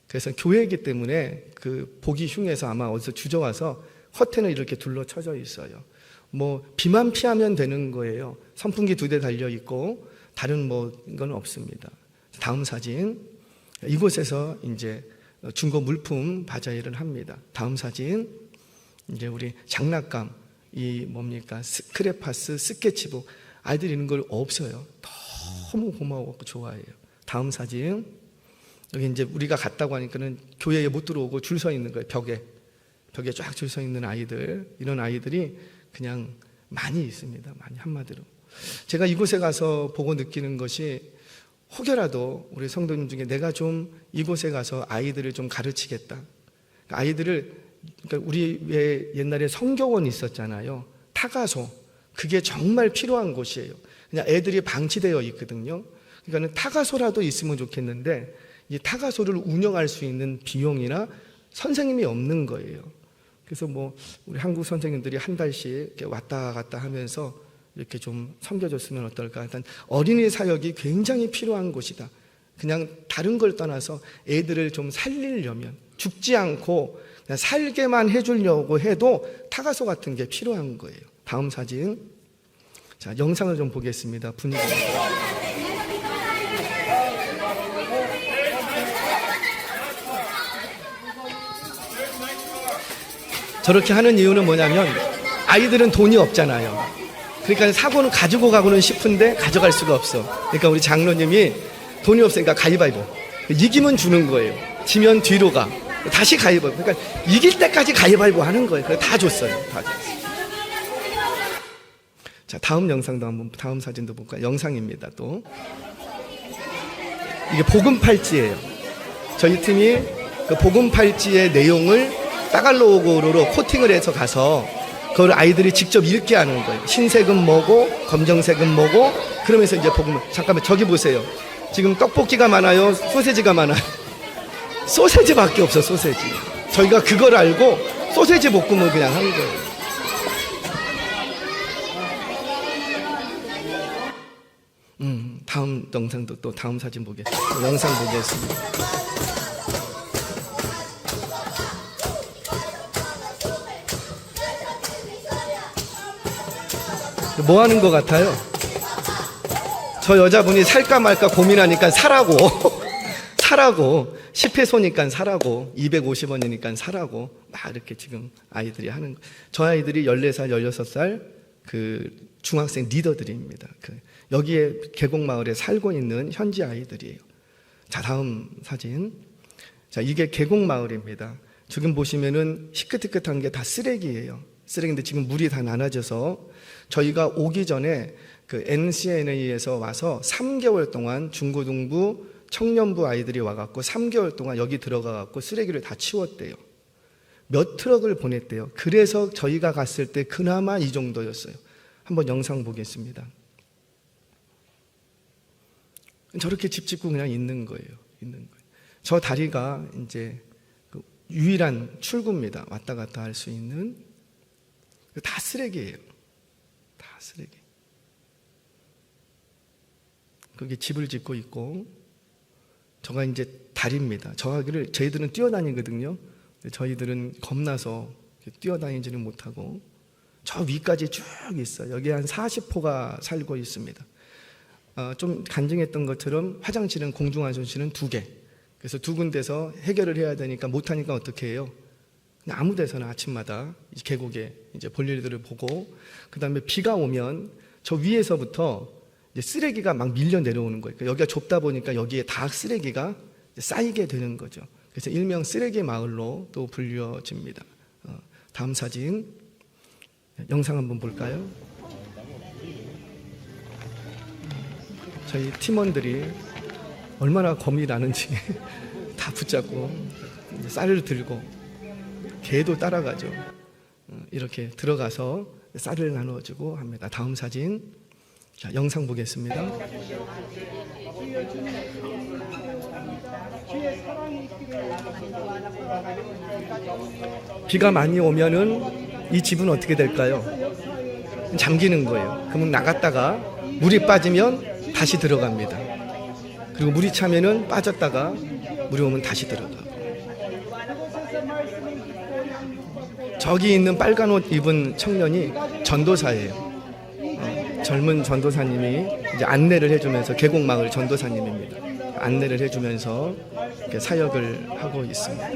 Speaker 1: 그래서 교회이기 때문에 그 보기 흉해서 아마 어디서 주워와서 커튼을 이렇게 둘러 쳐져 있어요. 뭐 비만 피하면 되는 거예요. 선풍기 2대 달려 있고 다른 건 없습니다. 다음 사진. 이곳에서 이제 중고 물품 바자회를 합니다. 다음 사진. 이제 우리 장난감 스크래파스, 스케치북 아이들이 있는 걸 없어요. 너무 고마워하고 좋아해요. 다음 사진. 여기 이제 우리가 갔다고 하니까는 교회에 못 들어오고 줄 서 있는 거예요. 벽에 쫙 줄 서 있는 아이들, 이런 아이들이 그냥 많이 있습니다. 많이 한마디로. 제가 이곳에 가서 보고 느끼는 것이 혹여라도 우리 성도님 중에 내가 좀 이곳에 가서 아이들을 좀 가르치겠다. 그러니까 우리 왜 옛날에 성교원 있었잖아요. 타가소. 그게 정말 필요한 곳이에요. 그냥 애들이 방치되어 있거든요. 그러니까 타가소라도 있으면 좋겠는데 이 타가소를 운영할 수 있는 비용이나 선생님이 없는 거예요. 그래서 우리 한국 선생님들이 한 달씩 이렇게 왔다 갔다 하면서 이렇게 좀 섬겨줬으면 어떨까. 일단 어린이 사역이 굉장히 필요한 곳이다. 그냥 다른 걸 떠나서 애들을 좀 살리려면 죽지 않고 그냥 살게만 해주려고 해도 타가소 같은 게 필요한 거예요. 다음 사진. 자, 영상을 좀 보겠습니다. 분위기. 저렇게 하는 이유는 뭐냐면 아이들은 돈이 없잖아요. 그러니까 사고는 가지고 가고는 싶은데 가져갈 수가 없어. 그러니까 우리 장로님이 돈이 없으니까 가위바위보. 이기면 주는 거예요. 지면 뒤로 가. 다시 가위바위보. 그러니까 이길 때까지 가위바위보 하는 거예요. 그래서 다 줬어요. 자, 다음 영상도 한번, 다음 사진도 볼까요? 영상입니다. 또 이게 복음 팔찌예요. 저희 팀이 그 복음 팔찌의 내용을 따갈로그로 코팅을 해서 가서 그걸 아이들이 직접 읽게 하는 거예요. 흰색은 뭐고 검정색은 뭐고, 그러면서 이제 복음. 잠깐만, 저기 보세요. 지금 떡볶이가 많아요, 소세지가 많아요? 소세지밖에 없어. 소세지. 저희가 그걸 알고 소세지 볶음을 그냥 한 거예요. 다음 영상도, 또 다음 사진 보겠습니다. 영상 보겠습니다. 뭐 하는 것 같아요? 저 여자분이 살까 말까 고민하니까 사라고. 사라고. 10회소니까 사라고. 250원이니까 사라고. 막 이렇게 지금 아이들이 하는 거. 저 아이들이 14살, 16살 그 중학생 리더들입니다. 여기에 계곡마을에 살고 있는 현지 아이들이에요. 자, 다음 사진. 자, 이게 계곡마을입니다. 지금 보시면은 희끗희끗한 게 다 쓰레기예요. 쓰레기인데 지금 물이 다 나눠져서 저희가 오기 전에 그 NCNA에서 와서 3개월 동안 중고등부 청년부 아이들이 와갖고 3개월 동안 여기 들어가갖고 쓰레기를 다 치웠대요. 몇 트럭을 보냈대요. 그래서 저희가 갔을 때 그나마 이 정도였어요. 한번 영상 보겠습니다. 저렇게 집 짓고 그냥 있는 거예요. 저 다리가 이제 그 유일한 출구입니다. 왔다 갔다 할 수 있는. 다 쓰레기예요. 다 쓰레기. 거기 집을 짓고 있고, 저가 이제 다리입니다. 저희들은 뛰어다니거든요. 저희들은 겁나서 뛰어다니지는 못하고, 저 위까지 쭉 있어요. 여기 한 40호가 살고 있습니다. 좀 간증했던 것처럼 화장실은 공중화장실은 2개. 그래서 2군데서 해결을 해야 되니까 못하니까 어떻게 해요? 그냥 아무 데서나 아침마다 계곡에 이제 볼일들을 보고, 그 다음에 비가 오면 저 위에서부터 이제 쓰레기가 막 밀려 내려오는 거예요. 그러니까 여기가 좁다 보니까 여기에 다 쓰레기가 쌓이게 되는 거죠. 그래서 일명 쓰레기 마을로 또 불려집니다. 다음 사진, 영상 한번 볼까요? 저희 팀원들이 얼마나 겁이 나는지 다 붙잡고 쌀을 들고, 개도 따라가죠. 이렇게 들어가서 쌀을 나누어주고 합니다. 다음 사진, 자, 영상 보겠습니다. 비가 많이 오면은 이 집은 어떻게 될까요? 잠기는 거예요. 그러면 나갔다가 물이 빠지면 다시 들어갑니다. 그리고 물이 차면은 빠졌다가 물이 오면 다시 들어가고. 저기 있는 빨간 옷 입은 청년이 전도사예요. 젊은 전도사님이 이제 안내를 해주면서, 계곡마을 전도사님입니다. 안내를 해주면서 이렇게 사역을 하고 있습니다.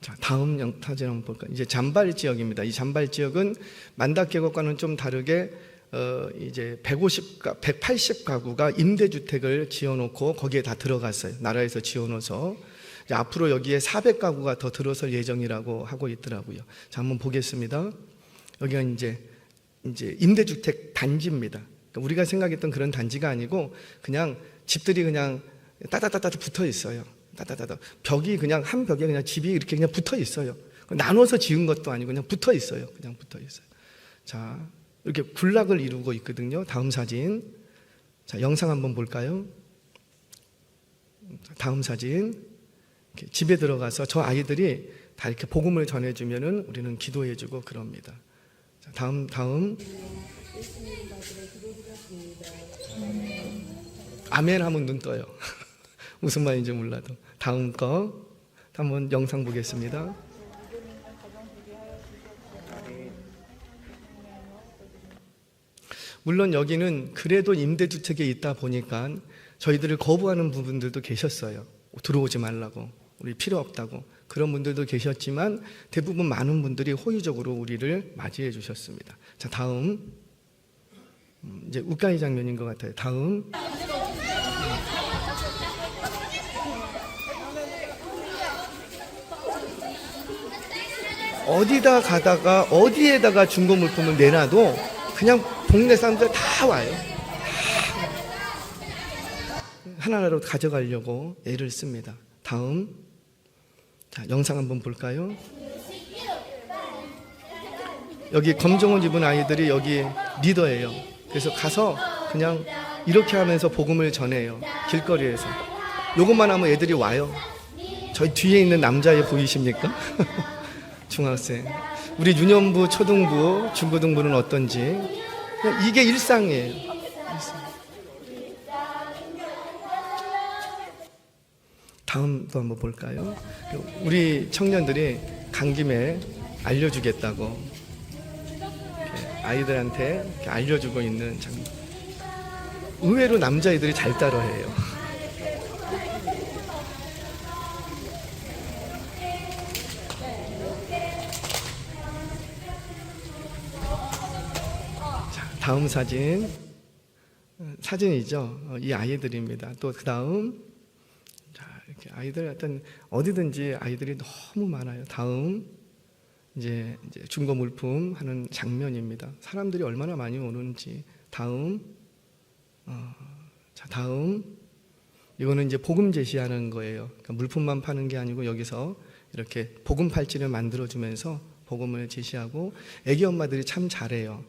Speaker 1: 자, 다음 사진 한번 볼까요? 이제 잔발 지역입니다. 이 잔발 지역은 만닥계곡과는 좀 다르게 이제 180가구가 임대주택을 지어놓고 거기에 다 들어갔어요. 나라에서 지어놓아서 이제 앞으로 여기에 400가구가 더 들어설 예정이라고 하고 있더라고요. 자, 한번 보겠습니다. 여기가 이제 임대주택 단지입니다. 그러니까 우리가 생각했던 그런 단지가 아니고 그냥 집들이 그냥 따다다다 붙어 있어요. 따다다다. 벽이 그냥 한 벽에 그냥 집이 이렇게 그냥 붙어 있어요. 나눠서 지은 것도 아니고 그냥 붙어 있어요. 그냥 붙어 있어요. 자, 이렇게 군락을 이루고 있거든요. 다음 사진. 자, 영상 한번 볼까요? 다음 사진. 이렇게 집에 들어가서 저 아이들이 다 이렇게 복음을 전해주면은 우리는 기도해주고 그럽니다. 자, 다음. 아멘 하면 눈 떠요. 무슨 말인지 몰라도. 다음 거 한번 영상 보겠습니다. 물론 여기는 그래도 임대주택에 있다 보니까 저희들을 거부하는 부분들도 계셨어요. 들어오지 말라고, 우리 필요 없다고, 그런 분들도 계셨지만 대부분 많은 분들이 호의적으로 우리를 맞이해 주셨습니다. 자, 다음. 이제 우가이 장면인 것 같아요. 다음. 어디다 가다가 어디에다가 중고 물품을 내놔도 그냥 동네 사람들 다 와요. 하나라도 가져가려고 애를 씁니다. 다음. 자, 영상 한번 볼까요? 여기 검정 옷 입은 아이들이 여기 리더예요. 그래서 가서 그냥 이렇게 하면서 복음을 전해요. 길거리에서. 요것만 하면 애들이 와요. 저희 뒤에 있는 남자애 보이십니까? 중학생. 우리 유년부, 초등부, 중고등부는 어떤지. 이게 일상이에요. 일상. 다음도 한번 볼까요? 우리 청년들이 간 김에 알려주겠다고 아이들한테 이렇게 알려주고 있는 장면. 의외로 남자애들이 잘 따라해요. 자, 다음 사진이죠. 이 아이들입니다. 또 그 다음. 자, 이렇게 아이들 하여튼 어디든지 아이들이 너무 많아요. 다음. 이제 중고 물품 하는 장면입니다. 사람들이 얼마나 많이 오는지. 다음. 자, 다음. 이거는 이제 복음 제시하는 거예요. 그러니까 물품만 파는 게 아니고 여기서 이렇게 복음 팔찌를 만들어주면서 복음을 제시하고 애기 엄마들이 참 잘해요.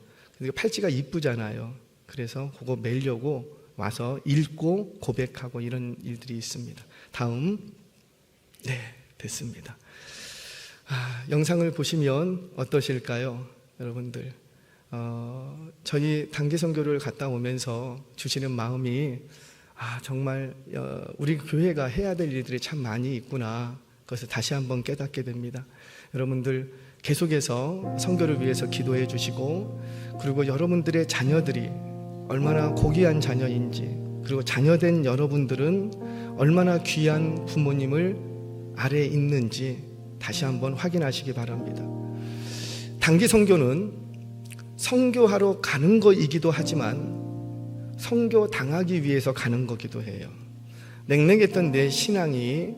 Speaker 1: 팔찌가 이쁘잖아요. 그래서 그거 매려고 와서 읽고 고백하고 이런 일들이 있습니다. 다음. 네, 됐습니다. 영상을 보시면 어떠실까요? 여러분들. 저희 단기 선교를 갔다 오면서 주시는 마음이 정말 우리 교회가 해야 될 일들이 참 많이 있구나. 그것을 다시 한번 깨닫게 됩니다. 여러분들 계속해서 선교를 위해서 기도해 주시고, 그리고 여러분들의 자녀들이 얼마나 고귀한 자녀인지, 그리고 자녀된 여러분들은 얼마나 귀한 부모님을 아래에 있는지 다시 한번 확인하시기 바랍니다. 단기 선교는 선교하러 가는 거이기도 하지만 선교 당하기 위해서 가는 거기도 해요. 냉랭했던 내 신앙이,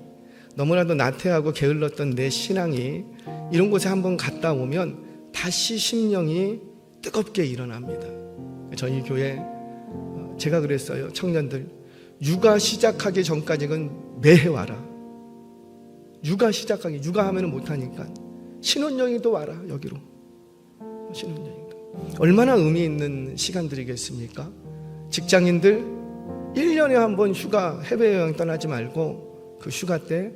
Speaker 1: 너무나도 나태하고 게을렀던 내 신앙이 이런 곳에 한번 갔다 오면 다시 심령이 뜨겁게 일어납니다. 저희 교회 제가 그랬어요. 청년들 육아 시작하기 전까지는 매해 와라. 육아하면 못하니까 신혼여행도 와라. 여기로 신혼여행도. 얼마나 의미 있는 시간들이겠습니까? 직장인들 1년에 한 번 휴가 해외여행 떠나지 말고 그 휴가 때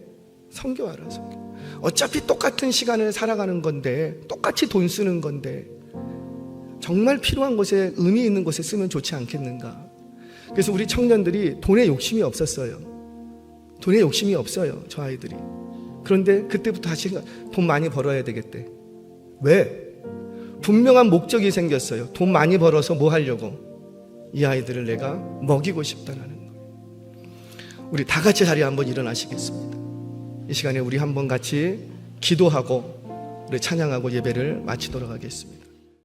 Speaker 1: 선교하라. 선교. 어차피 똑같은 시간을 살아가는 건데, 똑같이 돈 쓰는 건데 정말 필요한 곳에, 의미 있는 곳에 쓰면 좋지 않겠는가. 그래서 우리 청년들이 돈에 욕심이 없었어요. 돈에 욕심이 없어요, 저 아이들이. 그런데 그때부터 다시 돈 많이 벌어야 되겠대. 왜? 분명한 목적이 생겼어요. 돈 많이 벌어서 뭐 하려고? 이 아이들을 내가 먹이고 싶다는 거예요. 우리 다 같이 자리에 한번 일어나시겠습니다. 이 시간에 우리 한번 같이 기도하고 우리 찬양하고 예배를 마치도록 하겠습니다.